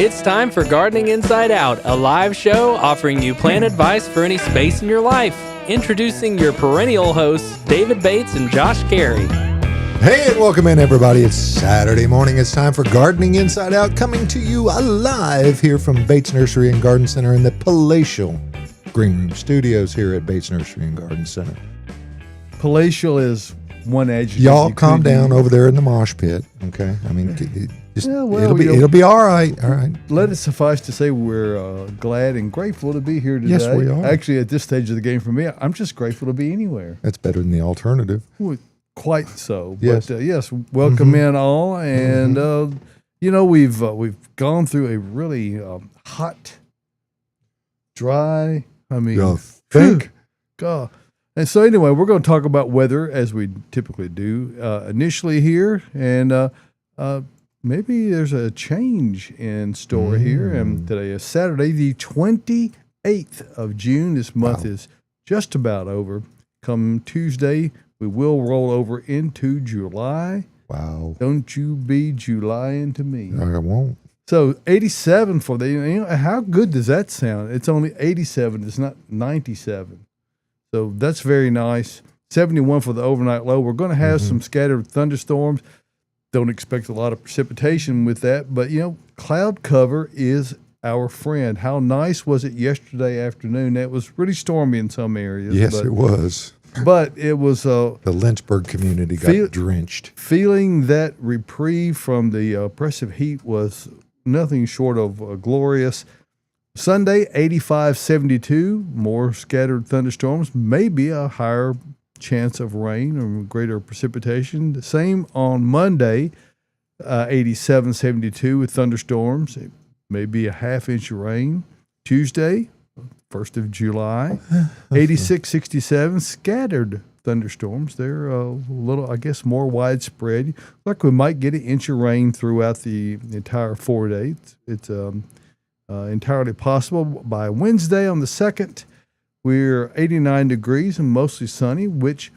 It's time for Gardening Inside Out, a live show offering you plant advice for any space in your life. Introducing your perennial hosts, David Bates and Josh Carey. Hey, and welcome in, everybody. It's Saturday morning. It's time for Gardening Inside Out, coming to you live here from Bates Nursery and Garden Center in the palatial Green Room Studios here at Bates Nursery and Garden Center. Palatial is one adjective. Y'all calm down over there in the mosh pit, okay? I mean, it'll be all right. All right. Let it suffice to say we're glad and grateful to be here today. Yes, we are. Actually, at this stage of the game for me, I'm just grateful to be anywhere. That's better than the alternative. Quite so. Yes. But yes, welcome in all. And, we've gone through a really hot, dry, God. And so anyway, we're going to talk about weather as we typically do initially here. And maybe there's a change in store here. And today is Saturday, the 28th of June. This month is just about over. Come Tuesday, we will roll over into July. Wow. Don't you be July-ing to me. I won't. So 87 for how good does that sound? It's only 87. It's not 97. So that's very nice. 71 for the overnight low. We're going to have some scattered thunderstorms. Don't expect a lot of precipitation with that. But, cloud cover is our friend. How nice was it yesterday afternoon? It was really stormy in some areas. Yes, it was. But it was... the Lynchburg community got drenched. Feeling that reprieve from the oppressive heat was nothing short of glorious. Sunday, 85-72, more scattered thunderstorms, maybe a higher chance of rain or greater precipitation. The same on Monday, 87-72 with thunderstorms, maybe a half inch of rain. Tuesday, 1st of July, 86-67, scattered thunderstorms. They're a little, I guess, more widespread. Like we might get an inch of rain throughout the entire 4 days. It's entirely possible. By Wednesday on the 2nd, we're 89 degrees and mostly sunny, which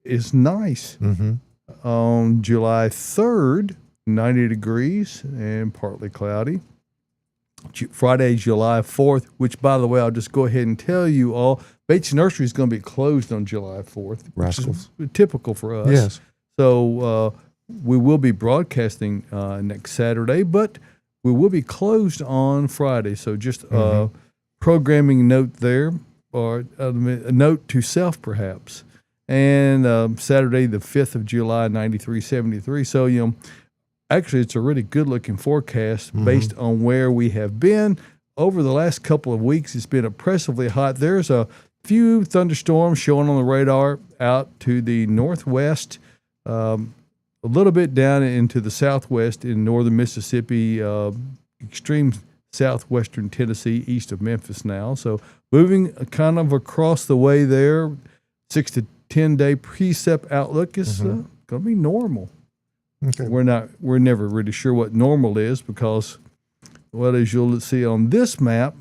is nice. On July 3rd, 90 degrees and partly cloudy. Friday, July 4th, which, by the way, I'll just go ahead and tell you all, Bates Nursery is going to be closed on July 4th. Rascals. Which is typical for us. Yes. So we will be broadcasting next Saturday, but we will be closed on Friday. So just a programming note there, or a note to self, perhaps. And Saturday, the 5th of July, 93-73. So, actually, it's a really good-looking forecast based on where we have been. Over the last couple of weeks, it's been oppressively hot. There's a few thunderstorms showing on the radar out to the northwest, a little bit down into the southwest in northern Mississippi, extreme southwestern Tennessee, east of Memphis now. So moving kind of across the way there, 6 to 10 day precip outlook is going to be normal. Okay. We're never really sure what normal is because, well, as you'll see on this map,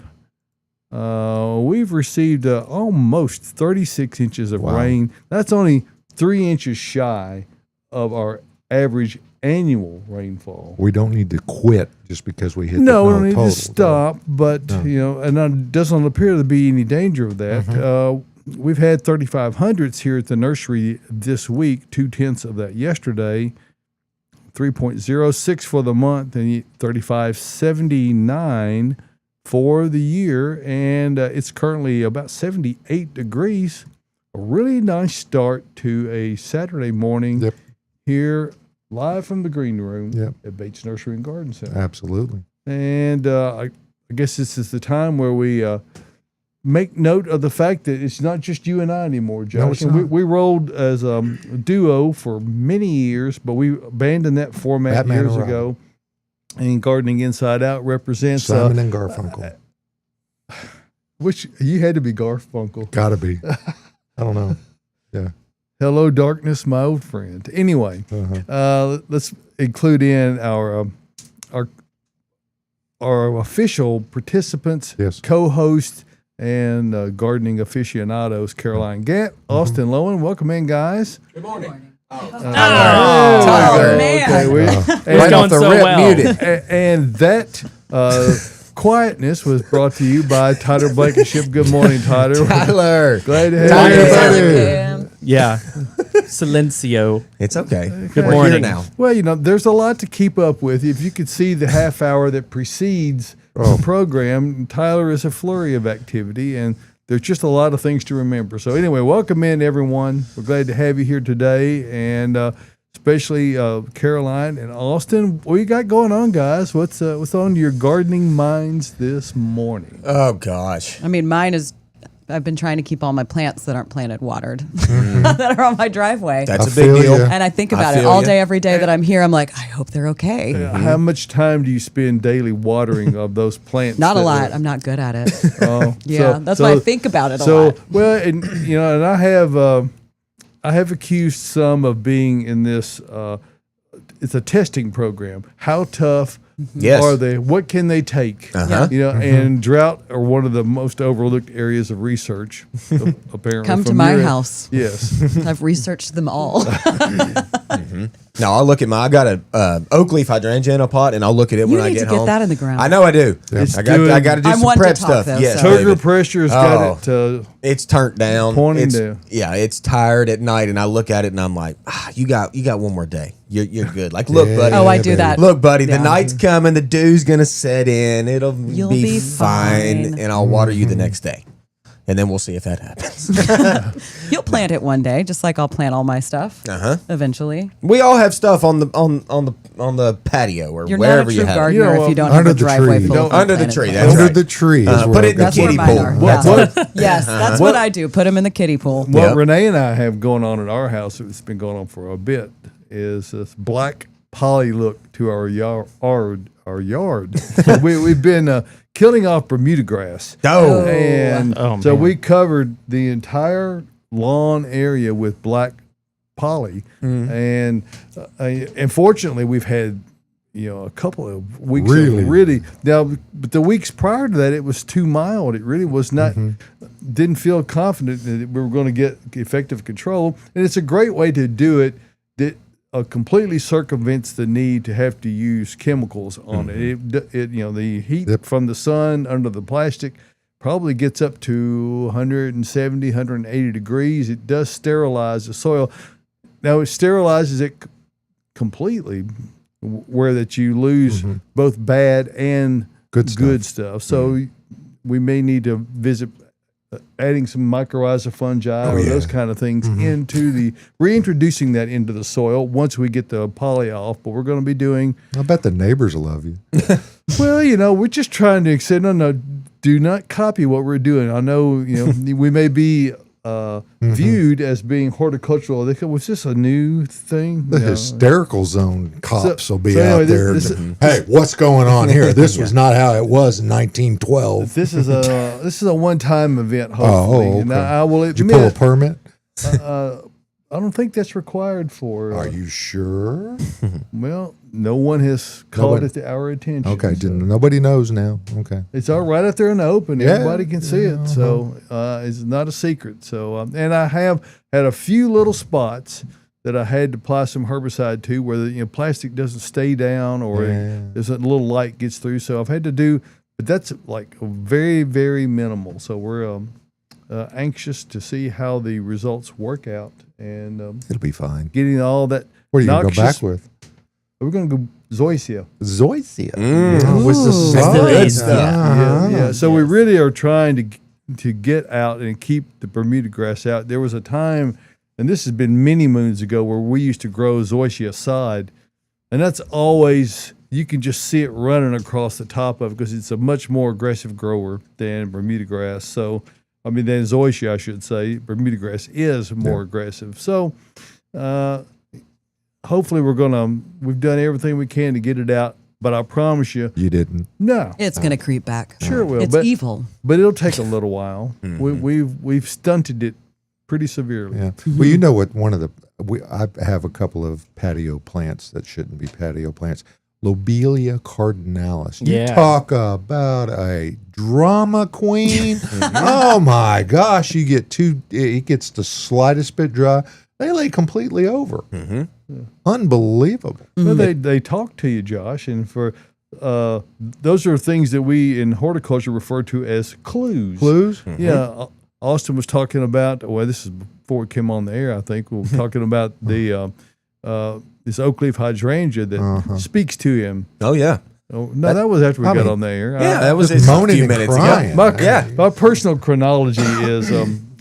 we've received almost 36 inches of rain. That's only 3 inches shy of our average annual rainfall. We don't need to quit just because we hit we don't need to stop, but, and it doesn't appear to be any danger of that. We've had 3,500s here at the nursery this week, 0.2 of that yesterday, 3.06 for the month, and 3,579 for the year, and it's currently about 78 degrees. A really nice start to a Saturday morning here live from the Green Room at Bates Nursery and Garden Center. Absolutely. And I guess this is the time where we make note of the fact that it's not just you and I anymore, Josh. No, it's not. We rolled as a duo for many years, but we abandoned that format years ago. And Gardening Inside Out represents Simon and Garfunkel. Which you had to be Garfunkel. Gotta be. I don't know. Yeah. Hello, darkness, my old friend. Anyway, let's include in our official participants, co-hosts, and gardening aficionados, Caroline Gant, Austin Lowen. Welcome in, guys. Good morning. Tyler. Okay, It's going so well. And that Quietness was brought to you by Tyler Blankenship. Good morning, Tyler. Tyler. Glad to have Tyler, you. buddy. Yeah. Silencio. It's okay. Good We're morning. here now. Well, there's a lot to keep up with. If you could see the half hour that precedes the program, Tyler is a flurry of activity, and there's just a lot of things to remember. So anyway, welcome in, everyone. We're glad to have you here today, and especially Caroline and Austin. What you got going on, guys? What's on your gardening minds this morning? Oh, gosh. I mean, mine is, I've been trying to keep all my plants that aren't planted watered that are on my driveway. That's I a big feel deal. ya. And I think I about it feel all ya. day, every day that I'm here. I'm like, I hope they're okay. How much time do you spend daily watering of those plants? Not a that lot. are- I'm not good at it. Oh, Yeah, so- that's so- why I think about it a So lot. well, and and I have accused some of being in this. It's a testing program. How tough Yes. are they? What can they take? Uh-huh. And drought are one of the most overlooked areas of research. Apparently, Come to from my your- house. Yes. I've researched them all. No, I'll look at I got a oak leaf hydrangea in a pot, and I'll look at it You when I need get to get home. that in the ground. I know I do. It's I got to do I'm some one to prep talk, stuff. though, Yes, so- Sugar David. pressure's got it. It's turned down. Pointing It's- down. Yeah, it's tired at night, and I look at it and I'm like, you got one more day. You're good. Like, look, buddy. Oh, I do baby. that. Look, buddy, the Yeah. night's coming. The dew's gonna set in. It'll You'll be be fine, fine. and I'll water you the next day, and then we'll see if that happens. You'll plant it one day, just like I'll plant all my stuff eventually. We all have stuff on the patio or You're wherever not a you true have it. gardener You know, if you don't under have a the driveway tree. full No, of under the planted tree, plants. that's Under right. the tree is Put where it in the That's kiddie where mine pool. are. That's Yeah. what- Yes, that's what I do. Put them in the kiddie pool. What Yep. Renee and I have going on at our house, it's been going on for a bit, is this black poly look to our yard. So we've been killing off Bermuda grass. Oh. And Oh, so man. we covered the entire lawn area with black poly, and fortunately we've had a couple of weeks Really? of really now, but the weeks prior to that it was too mild. It really was not. Didn't feel confident that we were going to get effective control, and it's a great way to do it. That completely circumvents the need to have to use chemicals on it. The heat Yep. from the sun under the plastic probably gets up to 170, 180 degrees. It does sterilize the soil. Now it sterilizes it completely, where that you lose both bad and Good stuff. So we may need to visit adding some mycorrhiza fungi or those kind of things into reintroducing that into the soil once we get the poly off. But we're going to be doing, I bet the neighbors will love you. well, we're just trying to say, no, do not copy what we're doing. I know, we may be viewed as being horticultural. They go, was this a new thing? The No. hysterical zone cops will be so anyway, out there. Hey, what's going on here? This was not how it was in 1912. This is a one-time event. Oh, Hopefully, and okay. I will Did you pull a admit, permit? I don't think that's required for. Are you sure? Well, no one has called Nobody- it to our attention. Okay, so. nobody knows now. Okay. It's all right out there in the open. Yeah, Everybody can see it. So it's not a secret. So, and I have had a few little spots that I had to apply some herbicide to where the plastic doesn't stay down or there's a little light gets through. So I've had to do, but that's like very, very minimal. So we're anxious to see how the results work out and It'll be fine. getting all that. What are you going to go noxious- back with? We're going to go Zoysia. Zoysia. Mm. With the Ooh. That's the sun. good stuff. Yeah. So we really are trying to get out and keep the Bermuda grass out. There was a time, and this has been many moons ago, where we used to grow Zoysia sod, and that's always you can just see it running across the top of it because it's a much more aggressive grower than Bermuda grass. So, I mean, than Zoysia, I should say. Bermuda grass is more aggressive. So, hopefully, we've done everything we can to get it out. But I promise you, You didn't. no. It's going to creep back. Sure will, It's but evil. but it'll take a little while. We've stunted it pretty severely. Yeah. Well, you know what? I have a couple of patio plants that shouldn't be patio plants. Lobelia cardinalis. You Yeah. talk about a drama queen. Oh my gosh! It gets the slightest bit dry. They lay completely over. Unbelievable. Well, they talk to you, Josh, and for those are things that we in horticulture refer to as clues. Clues? Yeah. Austin was talking about, well, this is before it came on the air, I think. We were talking about the this oak leaf hydrangea that speaks to him. Oh, yeah. Oh, no, that was after we got on the air. Yeah, that was Just a moaning few and minutes crying. ago. My personal chronology is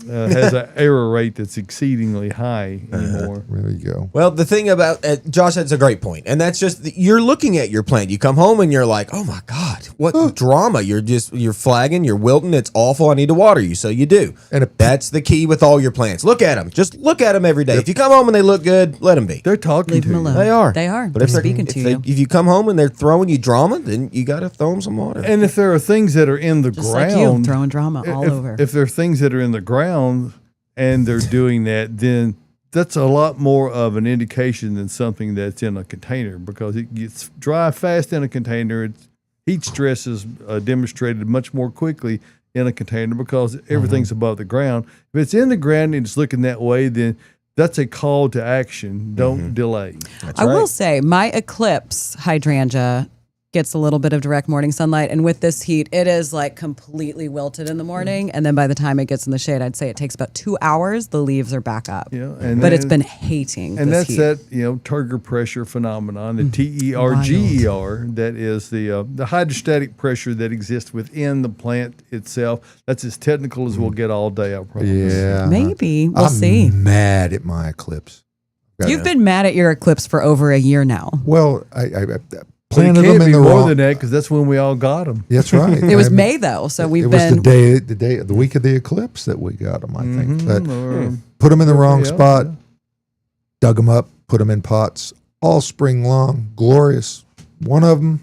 has an error rate that's exceedingly high anymore. There you go. Well, the thing about Josh, that's a great point, and that's just you're looking at your plant. You come home and you're like, "Oh my God, what drama!" You're flagging, you're wilting. It's awful. I need to water you, so you do. And that's the key with all your plants. Look at them. Just look at them every day. If you come home and they look good, let them be. They're talking Leave to them you. alone. They are. They are. But They're if they're speaking to you. if you come home and they're throwing you drama, then you got to throw them some water. And if there are things that are in the Just ground, like you, throwing drama all if, over. If there are things that are in the ground and they're doing that, then that's a lot more of an indication than something that's in a container, because it gets dry fast in a container. Heat stress is demonstrated much more quickly in a container because everything's above the ground. If it's in the ground and it's looking that way, then that's a call to action. Don't delay. That's I right. will say my eclipse hydrangea gets a little bit of direct morning sunlight, and with this heat it is like completely wilted in the morning, and then by the time it gets in the shade, I'd say it takes about 2 hours, the leaves are back up. But it's been hating and this that's heat. that turgor pressure phenomenon, the TERGER, that is the hydrostatic pressure that exists within the plant itself. That's as technical as we'll get all day, I promise. Yeah. Maybe we'll I'm see. mad at my eclipse. You've been mad at your eclipse for over a year now. Well, I But it planted can't them in be the more wrong. than that, because that's when we all got them. That's right. It was May though, so we've it was been the week of the eclipse that we got them, I think. But put them in the wrong Yeah, spot, dug them up, put them in pots all spring long. Glorious. One of them.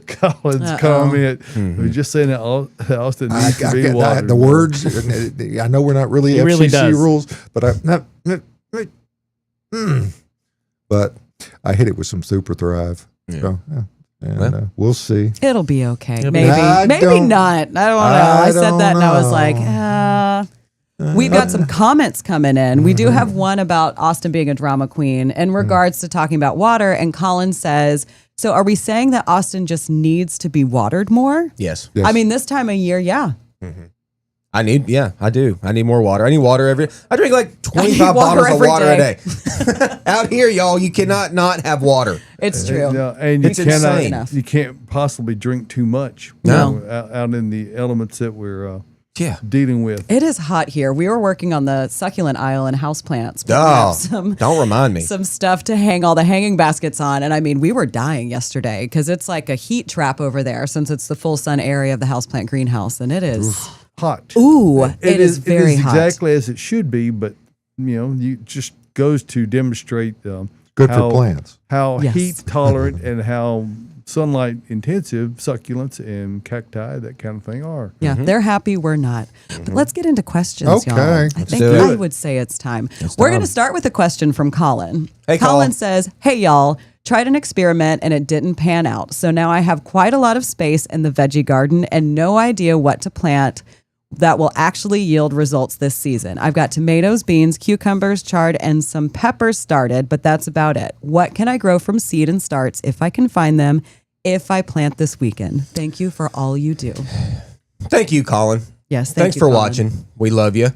Colin's comment. We're just saying that Austin needs to be watered. The words, I know we're not really He FCC really does. rules, but but I hit it with some Super Thrive. Yeah. So, yeah. And we'll see. it'll be okay. It'll be- Maybe not. I don't know. I said that and I was like, we've got some comments coming in. We do have one about Austin being a drama queen in regards to talking about water. And Colin says, so are we saying that Austin just needs to be watered more? Yes. Yes. I mean, this time of year, yeah. I do. I need more water. I need water I drink like 25 water bottles of every water a day. day. Out here, y'all, you cannot not have water. It's true. No, and you It's insane. you can't possibly drink too much. No. Out in the elements that we're Yeah. dealing with. It is hot here. We were working on the succulent aisle and houseplants. We Oh, have some don't remind me. some stuff to hang all the hanging baskets on. And I mean, we were dying yesterday because it's like a heat trap over there since it's the full sun area of the houseplant greenhouse. And it is, Hot. ooh, it is very it is hot. exactly as it should be, but you just goes to demonstrate Good how, for plants. how Yes. heat tolerant and how sunlight intensive succulents and cacti, that kind of thing, are. Yeah, they're happy. We're not. But let's get into questions, Okay. y'all. I Let's think do it. I would say it's time. We're going to start with a question from Colin. Hey, Colin Colin. says, hey, y'all, tried an experiment and it didn't pan out. So now I have quite a lot of space in the veggie garden and no idea what to plant that will actually yield results this season. I've got tomatoes, beans, cucumbers, chard, and some peppers started, but that's about it. What can I grow from seed and starts if I can find them if I plant this weekend? Thank you for all you do. Thank you, Colin. Yes, Thanks you, for Colin. watching. We love you.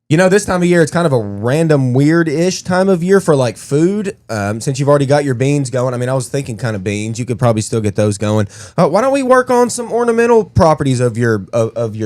You know, this time of year, it's kind of a random, weird-ish time of year for like food. Since you've already got your beans going, I mean, I was thinking kind of beans. You could probably still get those going. Why don't we work on some ornamental properties of your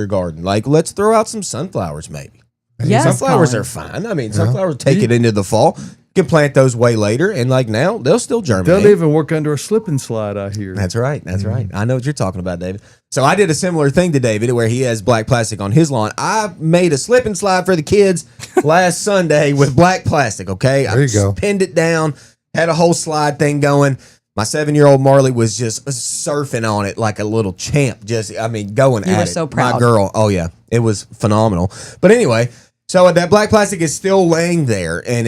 garden? Like, let's throw out some sunflowers, maybe. Yes, Sunflowers Colin. are fine. I mean, sunflowers take it into the fall. You can plant those way later, and like now, they'll still germinate. They'll even work under a slip and slide, I hear. That's right. That's right. I know what you're talking about, David. So I did a similar thing to David where he has black plastic on his lawn. I made a slip and slide for the kids last Sunday with black plastic, okay? There you go. I pinned it down, had a whole slide thing going. My 7-year-old Marley was just surfing on it like a little champ. Just, I mean, going You at were it. so proud. My girl. Oh, yeah. It was phenomenal. But anyway, so that black plastic is still laying there, and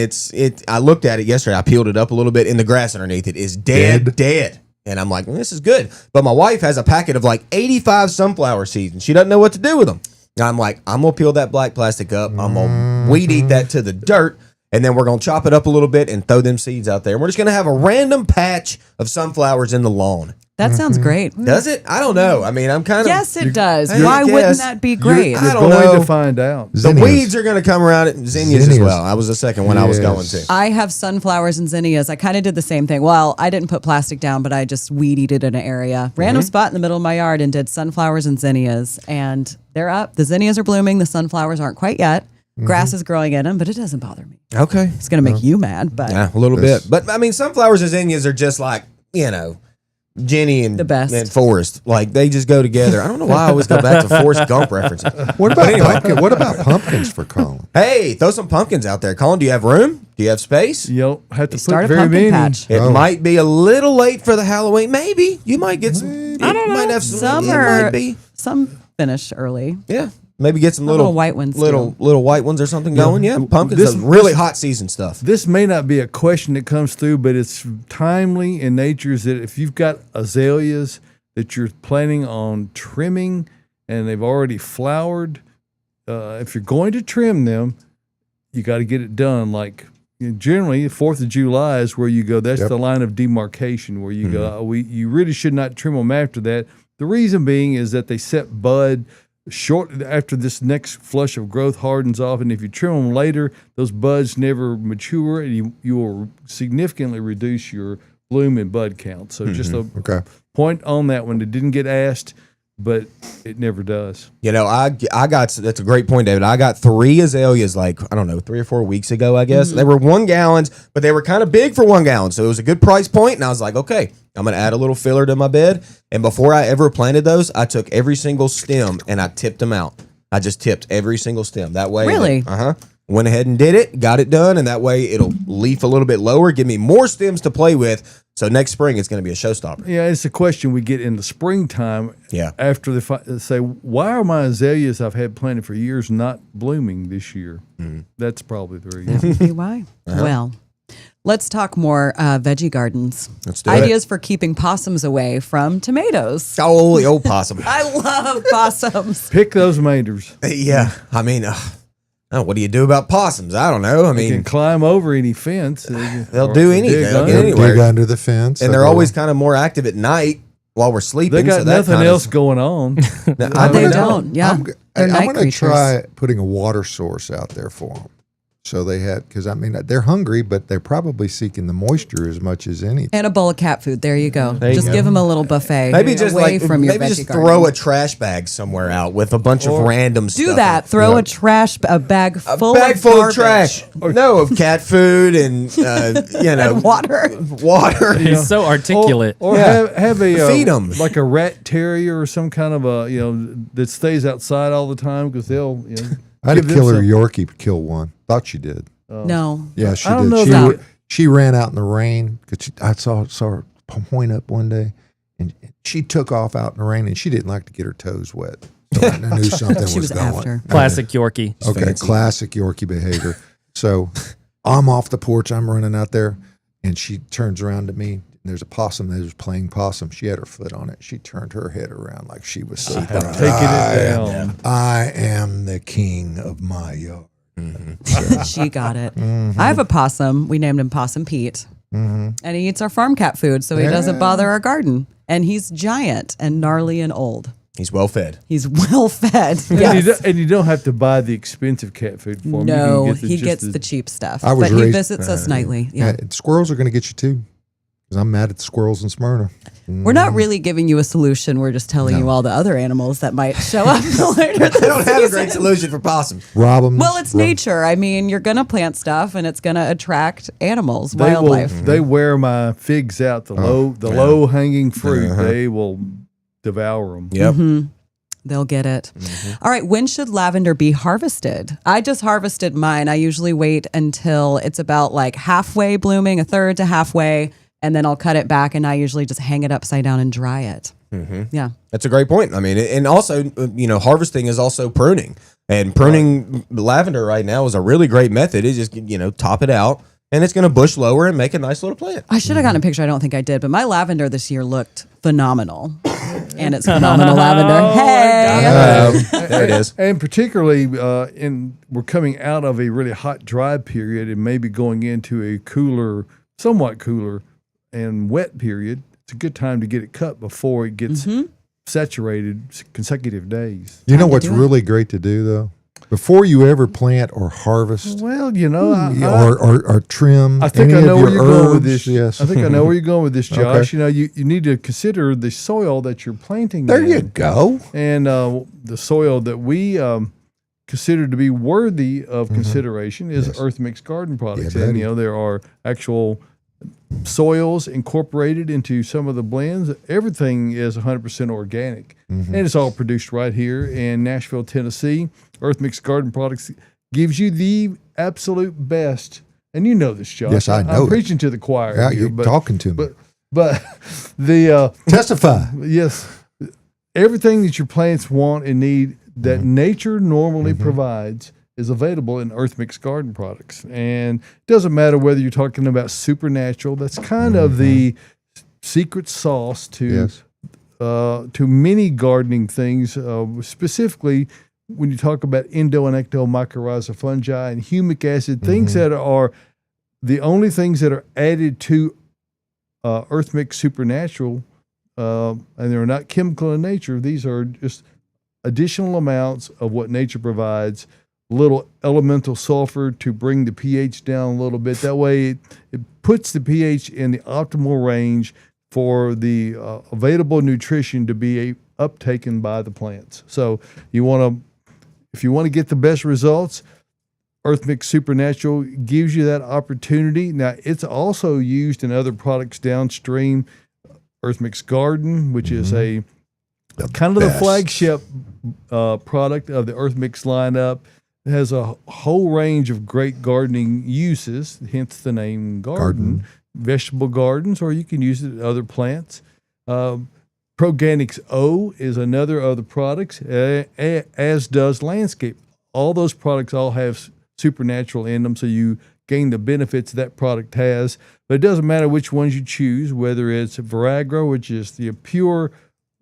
I looked at it yesterday. I peeled it up a little bit, and the grass underneath it is dead. And I'm like, well, this is good. But my wife has a packet of like 85 sunflower seeds, and she doesn't know what to do with them. And I'm like, I'm going to peel that black plastic up. I'm going to weed eat that to the dirt, And then we're going to chop it up a little bit and throw them seeds out there. And we're just going to have a random patch of sunflowers in the lawn. That sounds great. Does it? I don't know. I mean, I'm kind of... Yes, it does. I Why guess. wouldn't that be great? I You're don't going know. to find out. The Zinnias. weeds are going to come around it. Zinnias as Zinnias. well. I was the second one I was going to. I have sunflowers and zinnias. I kind of did the same thing. Well, I didn't put plastic down, but I just weed-eated an area. Random spot in the middle of my yard and did sunflowers and zinnias. And they're up. The zinnias are blooming. The sunflowers aren't quite yet. Grass is growing in them, but it doesn't bother me. Okay. It's going to make you mad, but Yeah, a little bit. But, I mean, sunflowers and zinnias are just like, Jenny and, The best. and Forrest. Like, they just go together. I don't know why I always go back to Forrest Gump references. What about What about pumpkins for Colin? Hey, throw some pumpkins out there. Colin, do you have room? Do you have space? You don't have to start put a very pumpkin many. patch. It might be a little late for the Halloween. Maybe. You might get some. I don't know. Might have some. Some it are might be. some finish early. Yeah. Maybe get some The little white ones little white ones or something going. Yeah. Pumpkins This- is really hot season stuff. This may not be a question that comes through, but it's timely in nature. Is that if you've got azaleas that you're planning on trimming and they've already flowered, if you're going to trim them, you got to get it done. Like generally, 4th of July is where you go. That's the line of demarcation where you go. You really should not trim them after that. The reason being is that they set bud short after this next flush of growth hardens off, and if you trim them later, those buds never mature, and you will significantly reduce your bloom and bud count. So just a Okay. point on that one that didn't get asked, but it never does. I got, that's a great point, David. I got 3 azaleas like, I don't know, 3 or 4 weeks ago, I guess. They were 1 gallons, but they were kind of big for 1 gallon. So it was a good price point. And I was like, okay, I'm going to add a little filler to my bed. And before I ever planted those, I took every single stem and I tipped them out. I just tipped every single stem. That way. Really? Went ahead and did it, got it done. And that way it'll leaf a little bit lower, give me more stems to play with. So next spring, it's going to be a showstopper. Yeah, it's a question we get in the springtime. Yeah. After say, why are my azaleas I've had planted for years not blooming this year? That's probably the reason. That would be why. Well, let's talk more veggie gardens. Let's do it. Ideas for keeping possums away from tomatoes. Oh, the old possum. I love possums. Pick those maters. Yeah. I mean, what do you do about possums? I don't know. I You can mean, climb over any fence. they'll or do anything. dig They'll under. get anywhere. Dig under the fence. and they're always kind of more active at night while we're sleeping. They got so that nothing kind else going on. They don't. Yeah. I'm They're night going to creatures. try putting a water source out there for them. So they had, because I mean, they're hungry, but they're probably seeking the moisture as much as anything. And a bowl of cat food. There you go. There you Just go. give them a little buffet. Maybe just away like from your maybe veggie just garden. throw a trash bag somewhere out with a bunch of random Do stuff. that. Throw a bag A full bag of full garbage. of trash. No, of cat food and And water. water. He's so articulate. Or Yeah. have a Feed 'em. like a rat terrier or some kind of a that stays outside all the time because they'll I had a give them killer some- Yorkie kill one. Thought she did. No. Yeah, she I don't did. know She, that- she ran out in the rain because I saw her point up one day, and she took off out in the rain, and she didn't like to get her toes wet. So I knew something She was was going. after. Classic Yorkie. Okay, Fancy. classic Yorkie behavior. So I'm off the porch. I'm running out there, and she turns around to me. And there's a possum that was playing possum. She had her foot on it. She turned her head around like she was so proud. taking it down. I am the king of my yard. She got it. I have a possum. We named him Possum Pete. And he eats our farm cat food, so he doesn't bother our garden. And he's giant and gnarly and old. He's well fed. He's well fed. And, Yes. and you don't have to buy the expensive cat food for him. No, you can he just gets the cheap stuff. I was But he raised- visits us nightly. Yeah. Squirrels are going to get you too, because I'm mad at the squirrels in Smyrna. We're not really giving you a solution. We're just telling you all the other animals that might show up later I this don't have a season. great solution for possums. Rob 'em. Well, it's nature. I mean, you're going to plant stuff and it's going to attract animals, They will. wildlife. They wear my figs out. The low hanging fruit. They will devour them. Yep. They'll get it. All right. When should lavender be harvested? I just harvested mine. I usually wait until it's about like halfway blooming, a third to halfway, and then I'll cut it back. And I usually just hang it upside down and dry it. Yeah. That's a great point. I mean, and also, harvesting is also pruning. And pruning lavender right now is a really great method. It's just, top it out, and it's going to bush lower and make a nice little plant. I should have gotten a picture. I don't think I did, but my lavender this year looked phenomenal. And it's phenomenal lavender. Hey. There it is. And particularly, we're coming out of a really hot, dry period and maybe going into a cooler, somewhat cooler and wet period. It's a good time to get it cut before it gets saturated consecutive days. You know what's really great to do, though? Before you ever plant or harvest Well, or trim I think any I know of where your you're going with herbs, this. yes. I think I know where you're going with this, Josh. Okay. You need to consider the soil that you're planting There in. you go. And the soil that we consider to be worthy of consideration is Yes. Earth Mix Garden products. Yeah, And, buddy. there are actual soils incorporated into some of the blends. Everything is 100% organic. And it's all produced right here in Nashville, Tennessee. Earth Mix Garden Products gives you the absolute best. And you know this, Josh. Yes, I know I'm it. preaching to the choir. Yeah, here, you're talking to me. But the Testify. yes, everything that your plants want and need that nature normally provides is available in Earth Mix Garden Products. And it doesn't matter whether you're talking about supernatural. That's kind of the secret sauce to many gardening things, specifically when you talk about endo and ecto mycorrhiza fungi and humic acid, things that are the only things that are added to Earth Mix Supernatural, and they're not chemical in nature. These are just additional amounts of what nature provides, little elemental sulfur to bring the pH down a little bit. That way it puts the pH in the optimal range for the available nutrition to be uptaken by the plants. So if you want to get the best results, Earth Mix Supernatural gives you that opportunity. Now, it's also used in other products downstream. Earth Mix Garden, which is a kind of the flagship product of the Earth Mix lineup. It has a whole range of great gardening uses, hence the name garden. Vegetable gardens, or you can use it in other plants. Proganics O is another of the products, as does Landscape. All those products all have supernatural in them, so you gain the benefits that product has. But it doesn't matter which ones you choose, whether it's Viragra, which is the pure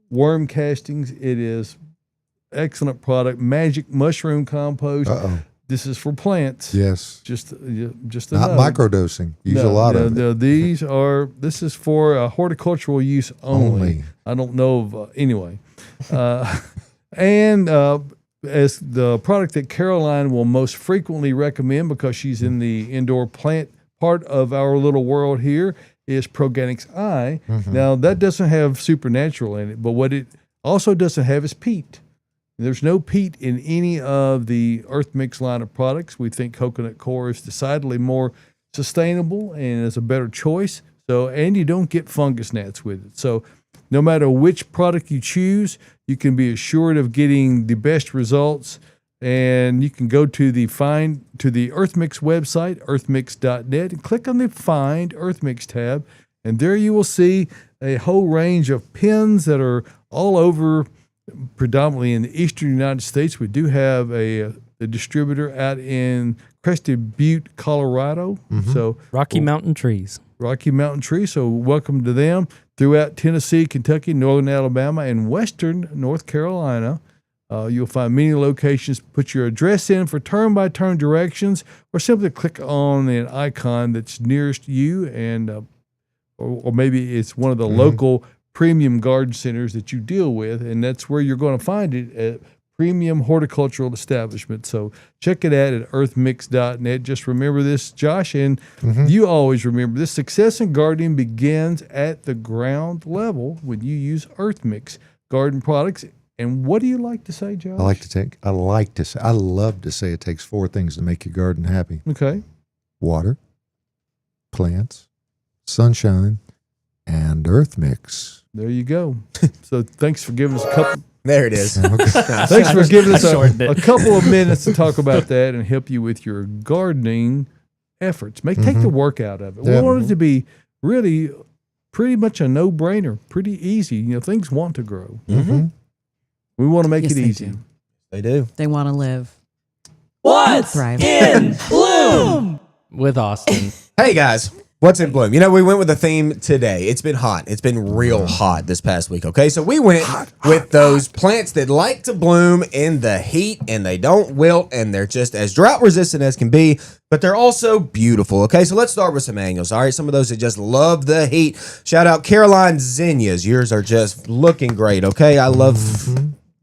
worm castings. It is excellent product. Magic Mushroom Compost. This is for plants. Yes. Just Not enough. microdosing. Use a lot of it. This is for horticultural use only. I don't know of anyway. And as the product that Caroline will most frequently recommend, because she's in the indoor plant part of our little world here, is Proganics I. Now, that doesn't have supernatural in it, but what it also doesn't have is peat. There's no peat in any of the Earth Mix line of products. We think coconut coir is decidedly more sustainable and is a better choice. So, and you don't get fungus gnats with it. So, no matter which product you choose, you can be assured of getting the best results. And you can go to the Earth Mix website, earthmix.net, and click on the Find Earth Mix tab. And there you will see a whole range of pins that are all over, predominantly in the eastern United States. We do have a distributor out in Crested Butte, Colorado. So Rocky Mountain Trees. So welcome to them. Throughout Tennessee, Kentucky, northern Alabama, and western North Carolina, you'll find many locations. Put your address in for turn-by-turn directions, or simply click on an icon that's nearest you, and or maybe it's one of the local premium garden centers that you deal with, and that's where you're going to find it at premium horticultural establishment. So check it out at earthmix.net. Just remember this, Josh, and you always remember this: success in gardening begins at the ground level when you use Earth Mix garden products. And what do you like to say, Josh? I love to say it takes 4 things to make your garden happy: Okay. water, plants, sunshine, and Earth Mix. There you go. So thanks for giving us a couple. There it is. Thanks for giving us shortened it. a couple of minutes to talk about that and help you with your gardening efforts. Take the work out of it. Yeah. We want it to be really pretty much a no-brainer, pretty easy. Things want to grow. We want to make Yes, it they easy. They do. They want to live. What's Thrive. in bloom? with Austin. Hey guys, what's in bloom? You know, we went with the theme today. It's been hot. It's been real hot this past week. Okay, so we went with those plants that like to bloom in the heat and they don't wilt and they're just as drought resistant as can be, but they're also beautiful. Okay, so let's start with some annuals. All right, some of those that just love the heat. Shout out Caroline zinnias. Yours are just looking great. Okay, I love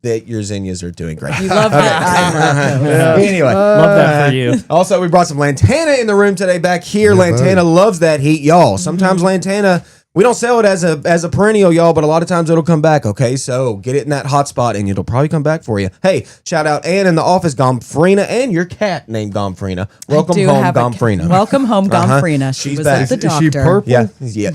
that your zinnias are doing great. You love that. I love those. Anyway, Love that for you. also, we brought some lantana in the room today back here. Yeah, Lantana buddy. loves that heat, y'all. Sometimes lantana, we don't sell it as a perennial, y'all, but a lot of times it'll come back, okay? So get it in that hot spot and it'll probably come back for you. Hey, shout out Ann in the office, Gomfrina, and your cat named Gomfrina. Welcome Do home, have a- Gomfrina. Welcome home, Gomfrina. She She's was back. at the Is doctor. she purple? Yeah,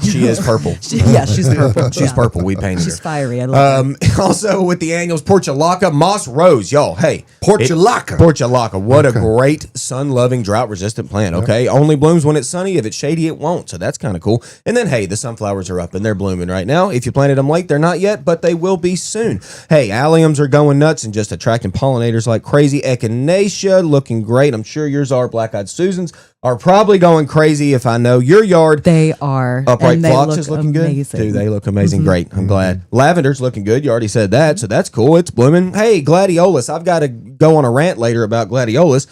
she is purple. Yeah, she's purple. She's purple. We painted She's her. fiery. I love her. Also with the annuals, Portulaca, Moss Rose, y'all. Hey, Portulaca. Portulaca. What a Okay. great sun-loving, drought-resistant plant. Okay, only blooms when it's sunny. If it's shady, it won't. So that's kind of cool. And then, hey, the sunflowers are up and they're blooming right now. If you planted them late, they're not yet, but they will be soon. Hey, alliums are going nuts and just attracting pollinators like crazy. Echinacea looking great. I'm sure yours are. Black-eyed Susans are probably going crazy. If I know your yard. They are. Upright and they phlox look is looking amazing. good. Dude, they look amazing. Great. I'm glad. Lavender's looking good. You already said that, so that's cool. It's blooming. Hey, gladiolus. I've got to go on a rant later about gladiolus,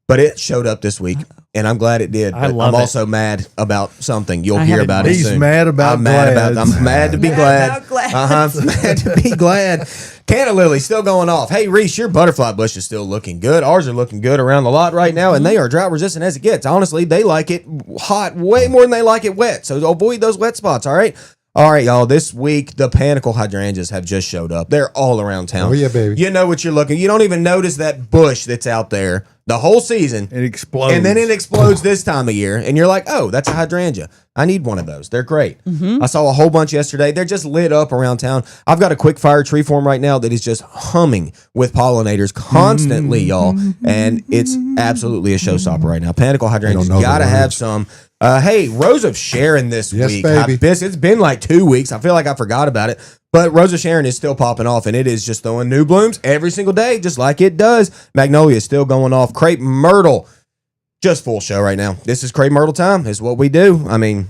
but it showed up this week, and I'm glad it did. I But love I'm it. also mad about something. You'll I hear haven't- about it He's soon. mad about I'm mad about. glads. I'm mad to be Mad glad. about glads. Mad to be glad. Canna lily still going off. Hey Reese, your butterfly bush is still looking good. Ours are looking good around the lot right now, and they are drought resistant as it gets. Honestly, they like it hot way more than they like it wet. So avoid those wet spots. All right. All right, y'all. This week, the panicle hydrangeas have just showed up. They're all around town. Oh, yeah, baby. You know what you're looking. You don't even notice that bush that's out there the whole season. It explodes. And then it explodes this time of year, and you're like, "Oh, that's a hydrangea. I need one of those. They're great." I saw a whole bunch yesterday. They're just lit up around town. I've got a quick fire tree form right now that is just humming with pollinators constantly, y'all, and it's absolutely a showstopper right now. Panicle hydrangeas, know the gotta have words. some. Hey, Rose of Sharon this Yes, week. baby. It's been like 2 weeks. I feel like I forgot about it. But Rose of Sharon is still popping off, and it is just throwing new blooms every single day, just like it does. Magnolia is still going off. Crepe myrtle, just full show right now. This is crepe myrtle time. Is what we do. I mean,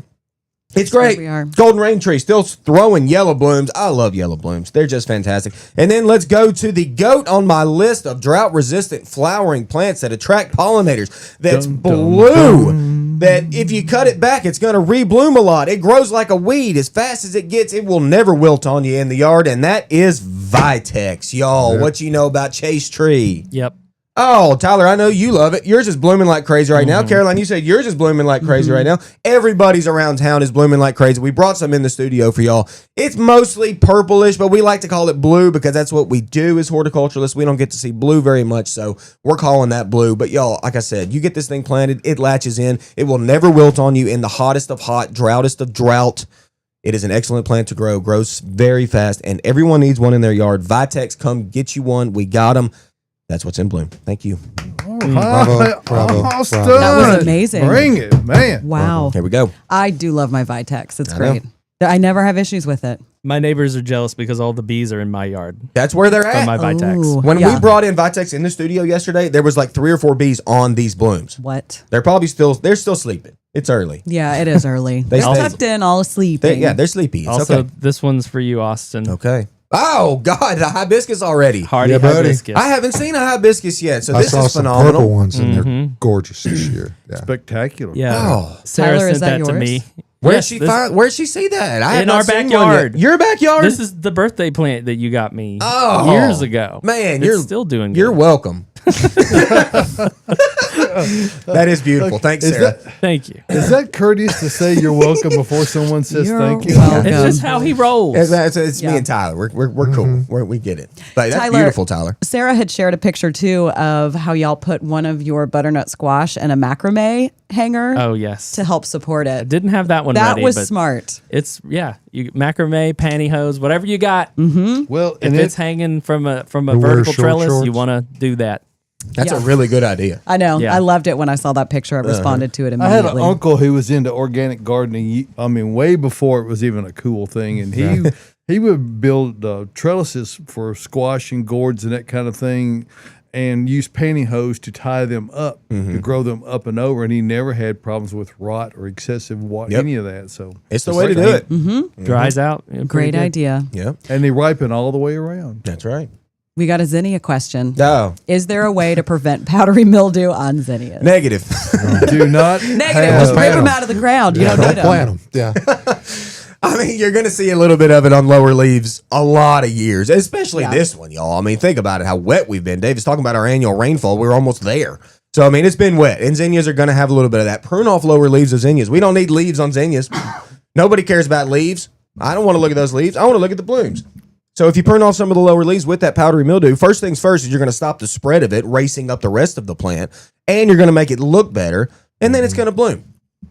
it's great. we are. Golden rain tree still throwing yellow blooms. I love yellow blooms. They're just fantastic. And then let's go to the goat on my list of drought-resistant flowering plants that attract pollinators. That's Dun, dun, blue. That if you cut it back, it's going to rebloom a lot. It grows like a weed. As fast as it gets, it will never wilt on you in the yard. And that is Vitex, y'all. Yeah. What you know about Chase Tree? Yep. Oh, Tyler, I know you love it. Yours is blooming like crazy right now. Caroline, you said yours is blooming like crazy right now. Everybody's around town is blooming like crazy. We brought some in the studio for y'all. It's mostly purplish, but we like to call it blue because that's what we do as horticulturalists. We don't get to see blue very much, so we're calling that blue. But y'all, like I said, you get this thing planted, it latches in. It will never wilt on you in the hottest of hot, droughtest of drought. It is an excellent plant to grow, grows very fast, and everyone needs one in their yard. Vitex, come get you one. We got them. That's what's in bloom. Thank you. Bravo, bravo, Austin. bravo. That was amazing. Bring it, man. Wow. Here we go. I do love my Vitex. It's I know. great. I never have issues with it. My neighbors are jealous because all the bees are in my yard That's where they're from at. my Vitex. Ooh. When Yeah. we brought in Vitex in the studio yesterday, there was like 3 or 4 bees on these blooms. What? They're still sleeping. It's early. Yeah, it is early. They're stay- tucked in, all sleeping. They're sleepy. It's Also, okay. this one's for you, Austin. Okay. Oh God, the hibiscus already. Hardy Yeah, buddy. hibiscus. I haven't seen a hibiscus yet, so I this saw is some phenomenal. purple ones, and they're gorgeous this year. Yeah. Spectacular. Yeah. Oh. Sarah Tyler, is sent that that to yours? me. Where'd Yes, she this- find? Where'd she see that? I have In not our seen one backyard. yet. Your backyard? This is the birthday plant that you got me Oh. years ago. Man, It's you're still doing You're good. welcome. That is beautiful. Thanks, Is Sarah. Thank you. Is that courteous to say you're welcome before someone says You're thank you? welcome. It's just how he rolls. It's me Yeah. and Tyler. We're cool. We get it. But that's Tyler- beautiful, Tyler. Sarah had shared a picture too of how y'all put one of your butternut squash in a macrame hanger Oh, yes. to help support I it. didn't have that one That ready, was but smart. it's, you macrame, pantyhose, whatever you got. Well, If and it's hanging from a To wear vertical short trellis, shorts. you want to do that. That's a Yeah. really good idea. I know. Yeah. I loved it when I saw that picture. I responded to it I had immediately. an uncle who was into organic gardening. I mean, way before it was even a cool thing, and he would build trellises for squash and gourds and that kind of thing. and used pantyhose to tie them up, to grow them up and over, and he never had problems with rot or excessive water, any of that. So it's the way to do it. Dries out. Yeah, pretty Great good. idea. Yeah, and they ripen all the way around. that's right. We got a zinnia question. No, Is there a way to prevent powdery mildew on zinnias? negative. Do not Negative. have- Just rip plant them 'em. out of the ground. You Yeah, don't don't need them. plant them. Yeah. I mean, you're going to see a little bit of it on lower leaves a lot of years, especially this one, y'all. I mean, think about it, how wet we've been. David's talking about our annual rainfall. We're almost there. So, I mean, it's been wet, and zinnias are going to have a little bit of that. Prune off lower leaves of zinnias. We don't need leaves on zinnias. Nobody cares about leaves. I don't want to look at those leaves. I want to look at the blooms. So if you prune off some of the lower leaves with that powdery mildew, first things first is you're going to stop the spread of it, racing up the rest of the plant, and you're going to make it look better, and then it's going to bloom.